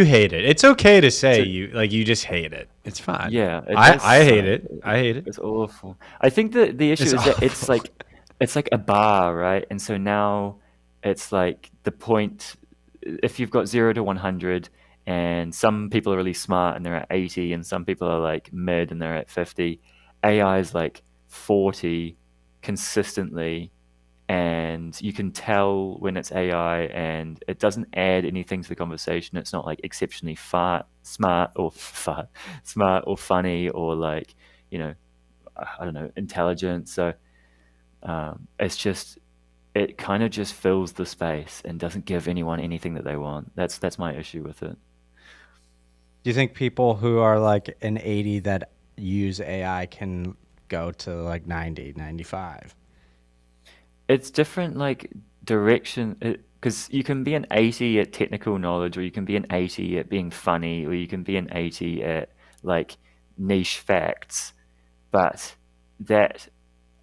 [SPEAKER 3] hate it. It's okay to say you just hate it. It's fine.
[SPEAKER 7] yeah. It
[SPEAKER 3] I
[SPEAKER 7] does
[SPEAKER 3] hate
[SPEAKER 7] suck.
[SPEAKER 3] it. I hate it.
[SPEAKER 7] It's awful. I think that the issue
[SPEAKER 3] It's
[SPEAKER 7] is that
[SPEAKER 3] awful.
[SPEAKER 7] it's like a bar, right? And so now it's like the point, if you've got 0 to 100, and some people are really smart and they're at 80, and some people are like mid and they're at 50. AI is like 40 consistently, and you can tell when it's AI, and it doesn't add anything to the conversation. It's not like exceptionally smart or funny or like, I don't know, intelligent. So it's just, it kind of just fills the space and doesn't give anyone anything that they want. That's my issue with it.
[SPEAKER 1] Do you think people who are like an 80 that use AI can go to like 90, 95?
[SPEAKER 7] It's different, like direction, because you can be an 80 at technical knowledge, or you can be an 80 at being funny, or you can be an 80 at like niche facts, but that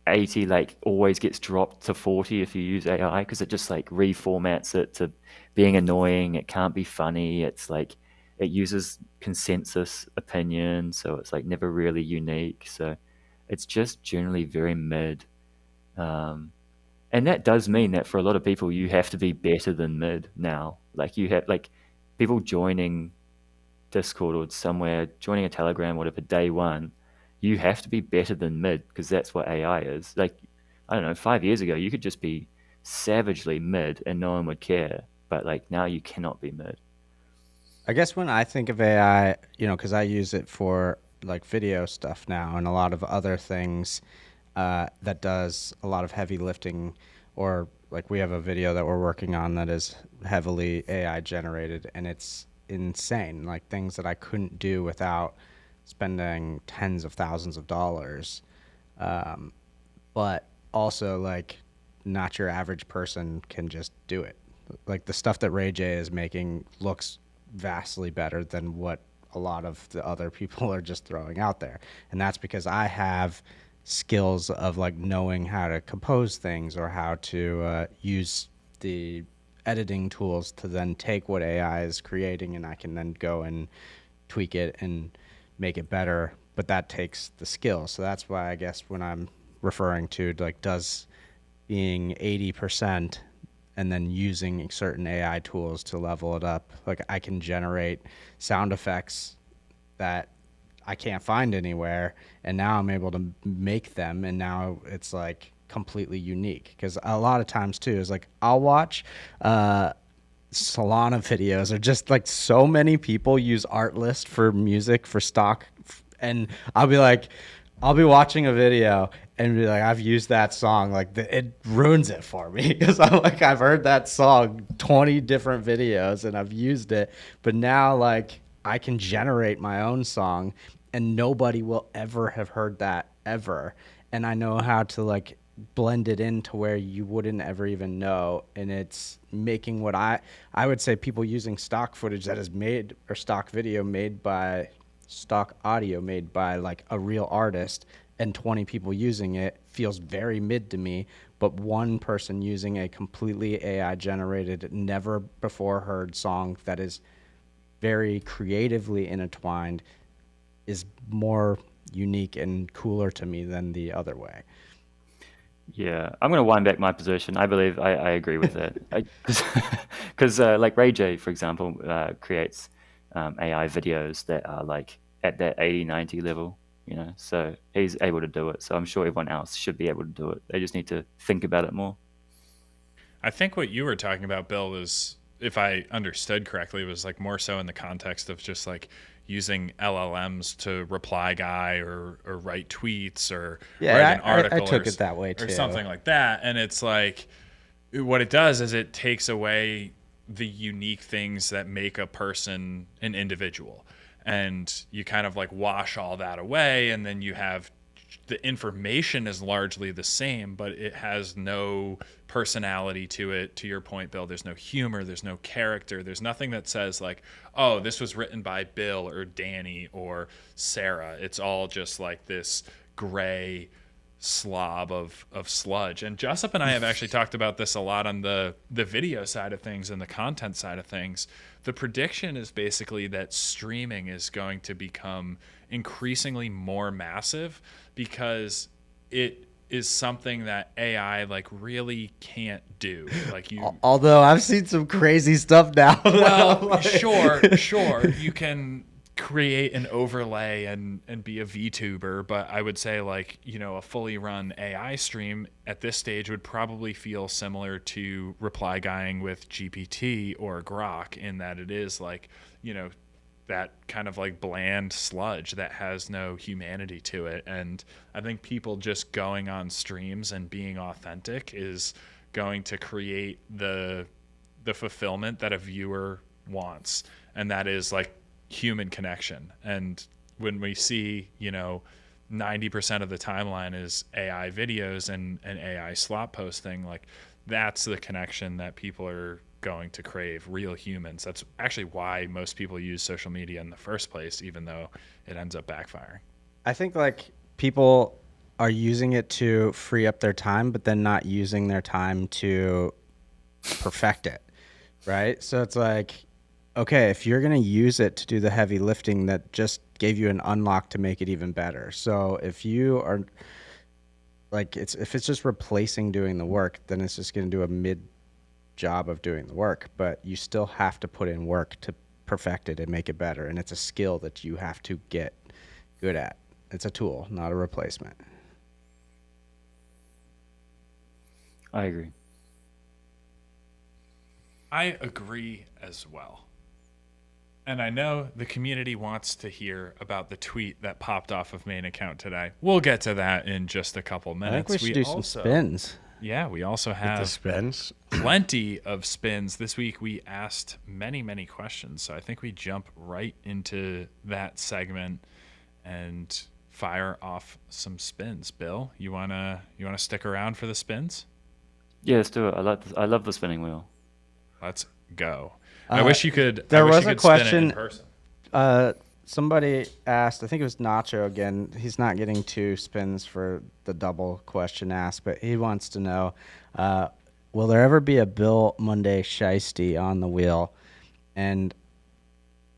[SPEAKER 7] 80 like always gets dropped to 40 if you use AI, because it just like reformats it to being annoying. It can't be funny. It's like it uses consensus opinion, so it's like never really unique. So it's just generally very mid. And that does mean that for a lot of people, you have to be better than mid now. Like you have like people joining Discord or somewhere, joining a Telegram, whatever, day one, you have to be better than mid, because that's what AI is. Like, I don't know, 5 years ago, you could just be savagely mid and no one would care. But like now you cannot be mid.
[SPEAKER 1] I guess when I think of AI, because I use it for like video stuff now and a lot of other things that does a lot of heavy lifting, or like we have a video that we're working on that is heavily AI generated, and it's insane. Like things that I couldn't do without spending tens of thousands of dollars. But also, like, not your average person can just do it. Like the stuff that Ray J is making looks vastly better than what a lot of the other people are just throwing out there. And that's because I have skills of like knowing how to compose things or how to use the editing tools to then take what AI is creating, and I can then go and tweak it and make it better. But that takes the skill. So that's why I guess when I'm referring to like does being 80% and then using certain AI tools to level it up. Like I can generate sound effects that I can't find anywhere, and now I'm able to make them, and now it's like completely unique. Because a lot of times too is like I'll watch Solana videos, or just like so many people use Artlist for music for stock, and I'll be watching a video and be like, I've used that song. Like it ruins it for me because I'm like, I've heard that song 20 different videos and I've used it, but now like I can generate my own song and nobody will ever have heard that ever. And I know how to like blend it into where you wouldn't ever even know. And it's making what I would say people using stock footage that is made, or stock video made by stock audio made by like a real artist, and 20 people using it feels very mid to me. But one person using a completely AI generated, never before heard song that is very creatively intertwined is more unique and cooler to me than the other way.
[SPEAKER 7] Yeah, I'm going to wind back my position. I believe I agree with it. Because like Ray J, for example, creates AI videos that are like at that 80, 90 level, so he's able to do it. So I'm sure everyone else should be able to do it. They just need to think about it more.
[SPEAKER 2] I think what you were talking about, Bill, is, if I understood correctly, was like more so in the context of just like using LLMs to reply guy or write tweets or write an article.
[SPEAKER 1] I took it that way too,
[SPEAKER 2] or something like that. And it's like, what it does is it takes away the unique things that make a person an individual, and you kind of like wash all that away, and then you have the information is largely the same, but it has no personality to it. To your point, Bill, there's no humor, there's no character, there's nothing that says like, oh, this was written by Bill or Danny or Sarah. It's all just like this gray slob of sludge. And Jessup and I have actually talked about this a lot on the video side of things and the content side of things. The prediction is basically that streaming is going to become increasingly more massive, because it is something that AI like really can't do. Like you,
[SPEAKER 1] although I've seen some crazy stuff now.
[SPEAKER 2] Well, sure, you can create an overlay and be a VTuber, but I would say like, a fully run AI stream at this stage would probably feel similar to reply guying with GPT or Grok, in that it is like, that kind of like bland sludge that has no humanity to it. And I think people just going on streams and being authentic is going to create the fulfillment that a viewer wants, and that is like human connection. And when we see 90% of the timeline is AI videos and an AI slot posting, like that's the connection that people are going to crave, real humans. That's actually why most people use social media in the first place, even though it ends up backfiring.
[SPEAKER 1] I think like people are using it to free up their time, but then not using their time to perfect it, right? So it's like, okay, if you're going to use it to do the heavy lifting, that just gave you an unlock to make it even better. So if you are like, if it's just replacing doing the work, then it's just going to do a mid job of doing the work, but you still have to put in work to perfect it and make it better. And it's a skill that you have to get good at. It's a tool, not a replacement.
[SPEAKER 7] I agree.
[SPEAKER 2] I agree as well. And I know the community wants to hear about the tweet that popped off of main account today. We'll get to that in just a couple
[SPEAKER 1] I
[SPEAKER 2] minutes.
[SPEAKER 1] think we should do some spins.
[SPEAKER 2] Yeah, we also
[SPEAKER 3] The
[SPEAKER 2] have
[SPEAKER 3] spins.
[SPEAKER 2] plenty of spins. This week we asked many questions, so I think we jump right into that segment and fire off some spins. Bill, you wanna stick around for the spins?
[SPEAKER 7] Yeah, let's do it. I love the spinning wheel.
[SPEAKER 2] Let's go. I wish you could.
[SPEAKER 1] There
[SPEAKER 2] I wish
[SPEAKER 1] was
[SPEAKER 2] you
[SPEAKER 1] a
[SPEAKER 2] could spin it
[SPEAKER 1] question.
[SPEAKER 2] in person.
[SPEAKER 1] Somebody asked, I think it was Nacho again. He's not getting 2 spins for the double question asked, but he wants to know, will there ever be a Bill Monday shiesty on the wheel? And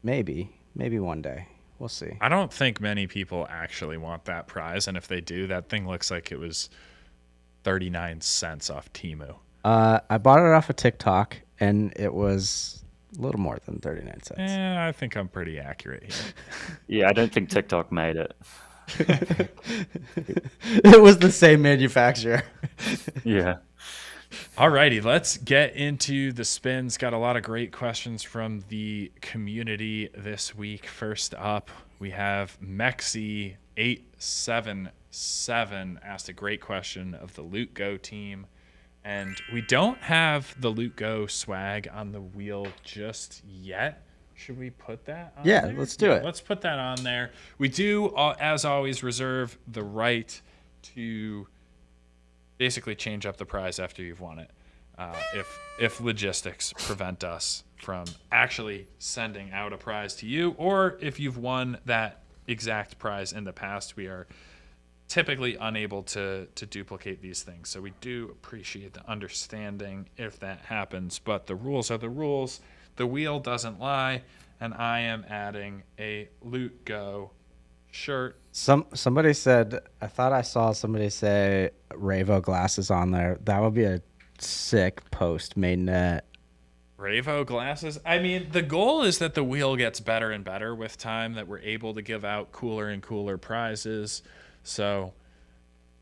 [SPEAKER 1] maybe one day. We'll see.
[SPEAKER 2] I don't think many people actually want that prize, and if they do, that thing looks like it was 39 cents off Temu.
[SPEAKER 1] I bought it off of TikTok, and it was a little more than 39 cents.
[SPEAKER 2] I think I'm pretty accurate here.
[SPEAKER 7] Yeah, I don't think TikTok made it.
[SPEAKER 1] It was the same manufacturer.
[SPEAKER 7] Yeah.
[SPEAKER 2] Alrighty, let's get into the spins. Got a lot of great questions from the community this week. First up, we have Mexi877 asked a great question of the LootGo team. And we don't have the LootGo swag on the wheel just yet. Should we put that on
[SPEAKER 1] Yeah,
[SPEAKER 2] there?
[SPEAKER 1] let's do it.
[SPEAKER 2] Let's put that on there. We do, as always, reserve the right to basically change up the prize after you've won it. If logistics prevent us from actually sending out a prize to you, or if you've won that exact prize in the past, we are typically unable to duplicate these things. So we do appreciate the understanding if that happens, but the rules are the rules. The wheel doesn't lie, and I am adding a LootGo shirt.
[SPEAKER 1] Somebody said, I thought I saw somebody say Ravo glasses on there. That would be a sick post mainnet.
[SPEAKER 2] Ravo glasses. I mean, the goal is that the wheel gets better and better with time, that we're able to give out cooler and cooler prizes. So,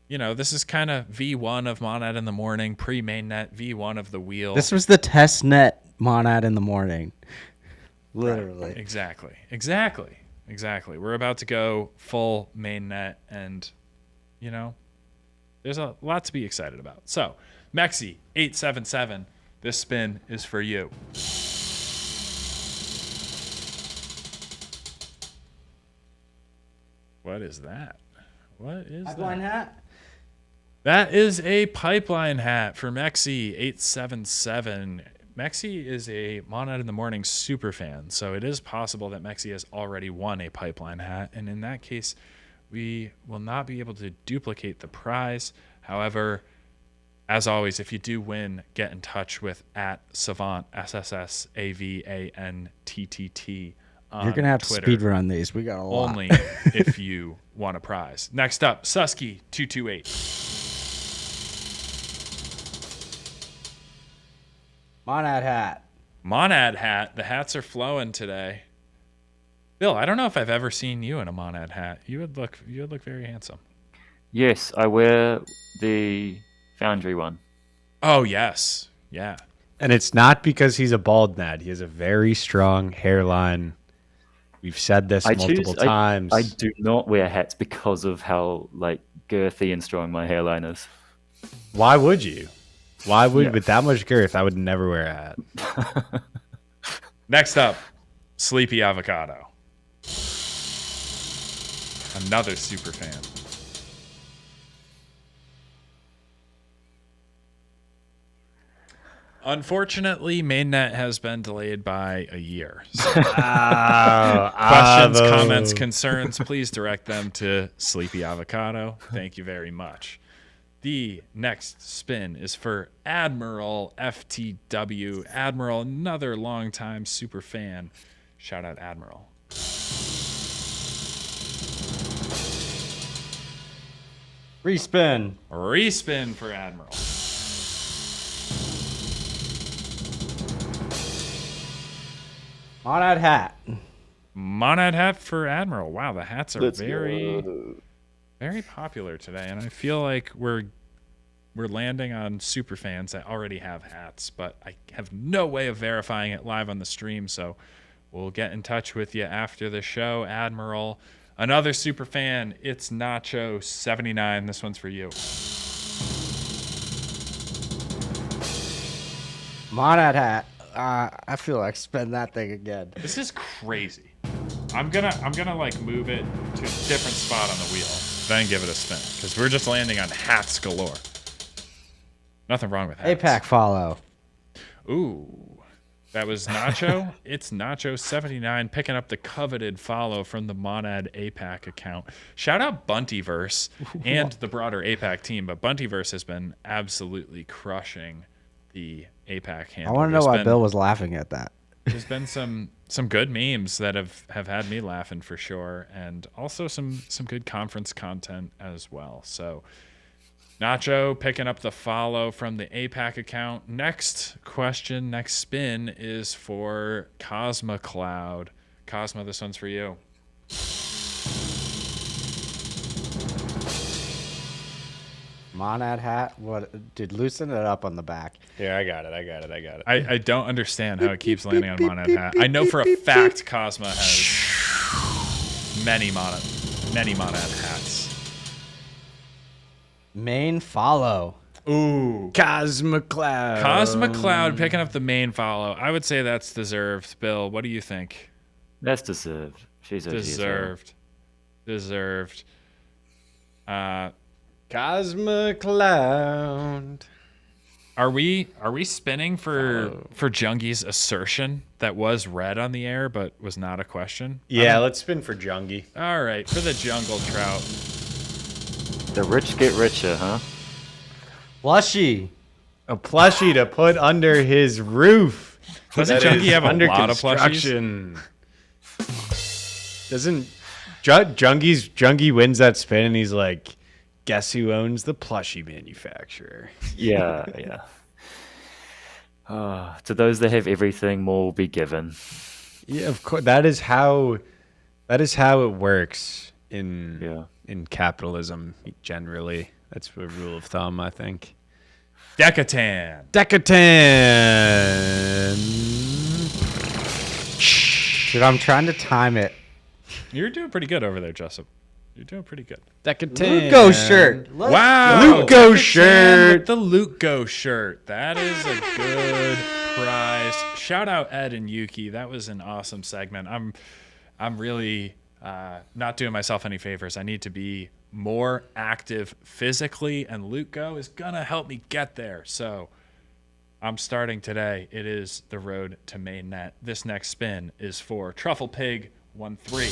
[SPEAKER 2] this is kind of V1 of Monad in the morning, pre-mainnet, V1 of the wheel.
[SPEAKER 1] This was the test net Monad in the morning. Literally.
[SPEAKER 2] Right. Exactly. We're about to go full mainnet, and, there's a lot to be excited about. So, Mexi877, this spin is for you. What is that? What is
[SPEAKER 1] Pipeline
[SPEAKER 2] that?
[SPEAKER 1] hat?
[SPEAKER 2] That is a pipeline hat for Mexi877. Mexi is a Monad in the Morning super fan, so it is possible that Mexi has already won a pipeline hat, and in that case, we will not be able to duplicate the prize. However, as always, if you do win, get in touch with @Savant, SSSAVANTTT.
[SPEAKER 1] You're going to have to speed run these. We got a lot.
[SPEAKER 2] Only if you want a prize. Next up, Susky228.
[SPEAKER 1] Monad hat.
[SPEAKER 2] Monad hat. The hats are flowing today. Bill, I don't know if I've ever seen you in a Monad hat. You would look very handsome.
[SPEAKER 7] Yes, I wear the Foundry one.
[SPEAKER 2] Oh, yes. Yeah.
[SPEAKER 3] And it's not because he's a bald Nad. He has a very strong hairline. We've said this multiple times.
[SPEAKER 7] I do not wear hats because of how girthy and strong my hairline is.
[SPEAKER 3] Why would you? With that much girth, I would never wear a hat.
[SPEAKER 2] Next up, Sleepy Avocado. Another super fan. Unfortunately, mainnet has been delayed by a year. So questions, comments, concerns, please direct them to Sleepy Avocado. Thank you very much. The next spin is for Admiral FTW. Admiral, another longtime super fan. Shout out Admiral.
[SPEAKER 1] Respin.
[SPEAKER 2] Respin for Admiral.
[SPEAKER 1] Monad hat.
[SPEAKER 2] Monad hat for Admiral. Wow, the hats are very popular today, and I feel like we're landing on super fans that already have hats, but I have no way of verifying it live on the stream, so We'll get in touch with you after the show, Admiral. Another super fan, it's Nacho79. This one's for you.
[SPEAKER 1] Monad hat. I feel like spend that thing again.
[SPEAKER 2] This is crazy. I'm gonna like move it to a different spot on the wheel, then give it a spin, because we're just landing on hats galore. Nothing wrong with hats.
[SPEAKER 1] APAC follow.
[SPEAKER 2] Ooh, that was Nacho. It's Nacho79 picking up the coveted follow from the Monad APAC account. Shout out Buntyverse and the broader APAC team, but Buntyverse has been absolutely crushing the APAC
[SPEAKER 1] I
[SPEAKER 2] handle.
[SPEAKER 1] want to know why Bill was laughing at that.
[SPEAKER 2] There's been some good memes that have had me laughing for sure, and also some good conference content as well. So Nacho picking up the follow from the APAC account. Next question, next spin is for Cosma Cloud. Cosma, this one's for you.
[SPEAKER 1] Monad hat. What? Dude, loosen it up on the back.
[SPEAKER 3] Yeah, I got it.
[SPEAKER 2] I don't understand how it keeps landing on Monad hat. I know for a fact Cosma has many Monad hats.
[SPEAKER 1] Main follow.
[SPEAKER 2] Ooh.
[SPEAKER 3] Cosma Cloud.
[SPEAKER 2] Cosma Cloud picking up the main follow. I would say that's deserved. Bill, what do you think?
[SPEAKER 7] That's deserved. She's OG as well.
[SPEAKER 2] Deserved.
[SPEAKER 3] Cosma Cloud.
[SPEAKER 2] Are we spinning for Jungi's assertion that was read on the air but was not a question?
[SPEAKER 3] Yeah, let's spin for Jungi.
[SPEAKER 2] All right, for the Jungle Trout.
[SPEAKER 7] The rich get richer, huh?
[SPEAKER 1] Plushie.
[SPEAKER 3] A plushie to put under his roof.
[SPEAKER 2] Doesn't
[SPEAKER 3] That
[SPEAKER 2] Jungi
[SPEAKER 3] is
[SPEAKER 2] have a
[SPEAKER 3] under
[SPEAKER 2] lot of plushies?
[SPEAKER 3] construction. Doesn't Jungi wins that spin and he's like, guess who owns the plushie manufacturer?
[SPEAKER 7] Yeah. To those that have everything, more will be given.
[SPEAKER 3] Yeah, of course. That is how it works in capitalism generally. That's a rule of thumb, I think.
[SPEAKER 2] Decatan.
[SPEAKER 1] Dude, I'm trying to time it.
[SPEAKER 2] You're doing pretty good over there, Jessup. You're doing pretty good.
[SPEAKER 1] LootGo shirt.
[SPEAKER 2] Wow.
[SPEAKER 3] LootGo
[SPEAKER 2] Decatan
[SPEAKER 3] shirt.
[SPEAKER 2] with the LootGo shirt. That is a good prize. Shout out Ed and Yuki. That was an awesome segment. I'm really not doing myself any favors. I need to be more active physically, and LootGo is gonna help me get there. So I'm starting today. It is the road to mainnet. This next spin is for Truffle Pig 13.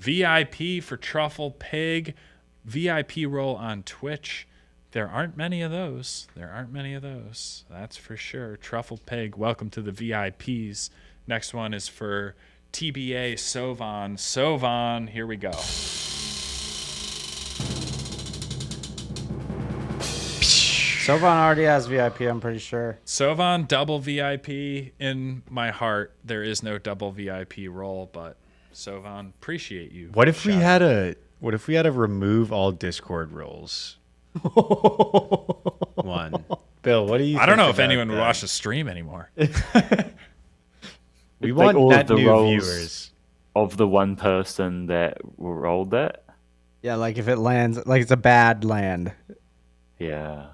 [SPEAKER 2] VIP for Truffle Pig. VIP role on Twitch. There aren't many of those. That's for sure. Truffle Pig, welcome to the VIPs. Next one is for TBA Sovan. Sovan, here we go.
[SPEAKER 1] Sovan already has VIP, I'm pretty sure.
[SPEAKER 2] Sovan, double VIP. In my heart, there is no double VIP role, but Sovan, appreciate you.
[SPEAKER 3] What if we had to remove all Discord roles? One. Bill, what do you think?
[SPEAKER 2] I don't know if
[SPEAKER 3] about
[SPEAKER 2] anyone would
[SPEAKER 3] that?
[SPEAKER 2] watch the stream anymore.
[SPEAKER 3] We
[SPEAKER 7] Like
[SPEAKER 3] want
[SPEAKER 7] all
[SPEAKER 3] net
[SPEAKER 7] of the
[SPEAKER 3] new
[SPEAKER 7] roles
[SPEAKER 3] viewers.
[SPEAKER 7] of the one person that rolled that.
[SPEAKER 1] Yeah, like if it lands, like it's a bad land.
[SPEAKER 7] Yeah.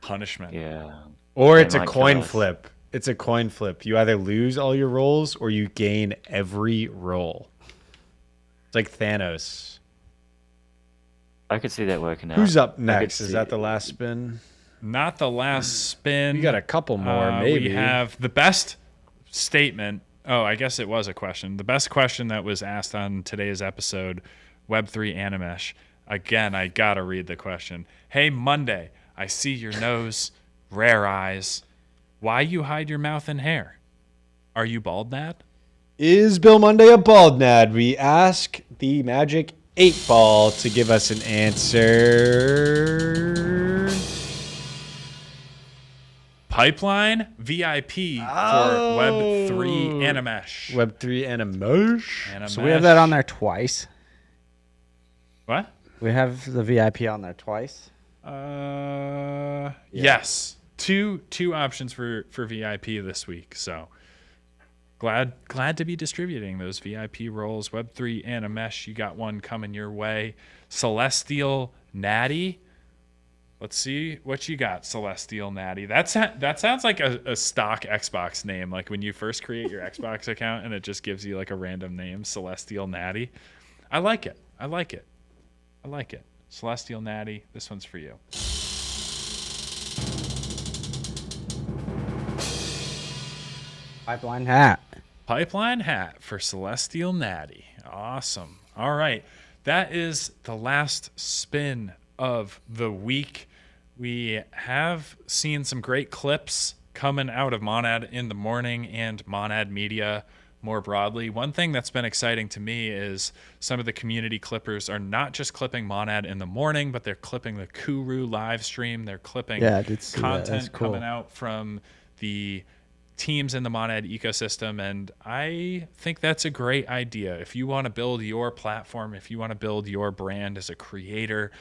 [SPEAKER 2] Punishment.
[SPEAKER 7] Yeah.
[SPEAKER 3] Or
[SPEAKER 7] They
[SPEAKER 3] it's a
[SPEAKER 7] might
[SPEAKER 3] coin
[SPEAKER 7] kill us.
[SPEAKER 3] flip. It's a coin flip. You either lose all your rolls or you gain every roll. It's like Thanos.
[SPEAKER 7] I could see that working out.
[SPEAKER 3] Who's up
[SPEAKER 7] I could
[SPEAKER 3] next? Is
[SPEAKER 7] see-
[SPEAKER 3] that the last spin?
[SPEAKER 2] Not the last spin.
[SPEAKER 3] We got a couple more, maybe.
[SPEAKER 2] We have the best statement. Oh, I guess it was a question. The best question that was asked on today's episode, Web3 Animesh. Again, I gotta read the question. Hey, Monday, I see your nose, rare eyes. Why you hide your mouth and hair? Are you bald, Nad?
[SPEAKER 3] Is Bill Monday a bald nad? We ask the Magic 8 Ball to give us an answer.
[SPEAKER 2] Pipeline VIP for Web3 Animesh.
[SPEAKER 3] Web3 Animesh.
[SPEAKER 1] So we have that on there twice.
[SPEAKER 2] What?
[SPEAKER 1] We have the VIP on there twice.
[SPEAKER 2] Yes, two options for VIP this week. So glad to be distributing those VIP roles. Web3 Animesh, you got one coming your way. Celestial Natty. Let's see what you got, Celestial Natty. That sounds like a stock Xbox name, like when you first create your Xbox account and it just gives you like a random name, Celestial Natty. I like it. Celestial Natty, this one's for you.
[SPEAKER 1] Pipeline hat.
[SPEAKER 2] Pipeline hat for Celestial Natty. Awesome. All right. That is the last spin of the week. We have seen some great clips coming out of Monad in the morning and Monad Media more broadly. One thing that's been exciting to me is some of the community clippers are not just clipping Monad in the morning, but they're clipping the Kuru live stream. They're clipping content coming out from the teams in the Monad ecosystem, and I think that's a great idea. If you want to build your platform, if you want to build your brand as a creator,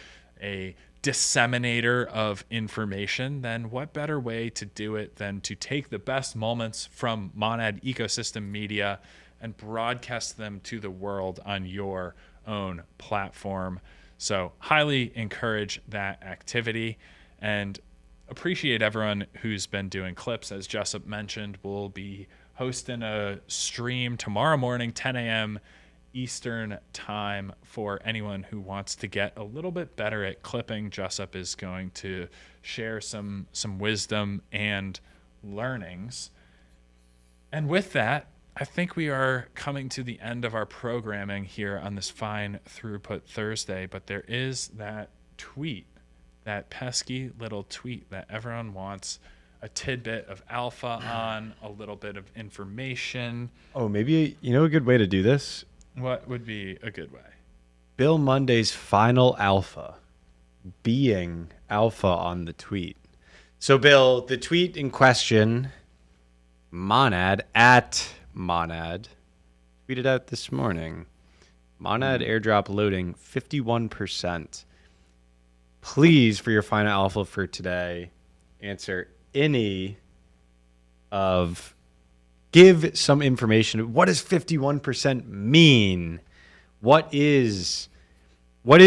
[SPEAKER 2] a disseminator of information, then what better way to do it than to take the best moments from Monad ecosystem media and broadcast them to the world on your own platform. So highly encourage that activity and appreciate everyone who's been doing clips. As Jessup mentioned, we'll be hosting a stream tomorrow morning, 10 a.m. Eastern time, for anyone who wants to get a little bit better at clipping. Jessup is going to share some wisdom and learnings. And with that, I think we are coming to the end of our programming here on this fine Throughput Thursday, but there is that tweet, that pesky little tweet that everyone wants a tidbit of alpha on, a little bit of information.
[SPEAKER 3] Oh, maybe, a good way to do this?
[SPEAKER 2] What would be a good way?
[SPEAKER 3] Bill Monday's final alpha being alpha on the tweet. So, Bill, the tweet in question, Monad, tweeted out this morning. Monad airdrop loading 51%. Please, for your final alpha for today, answer any of... Give some information. What does 51% mean? What is an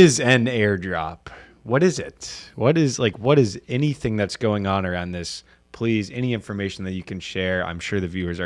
[SPEAKER 3] airdrop? What is it? What is anything that's going on around this? Please, any information that you can share. I'm sure the viewers are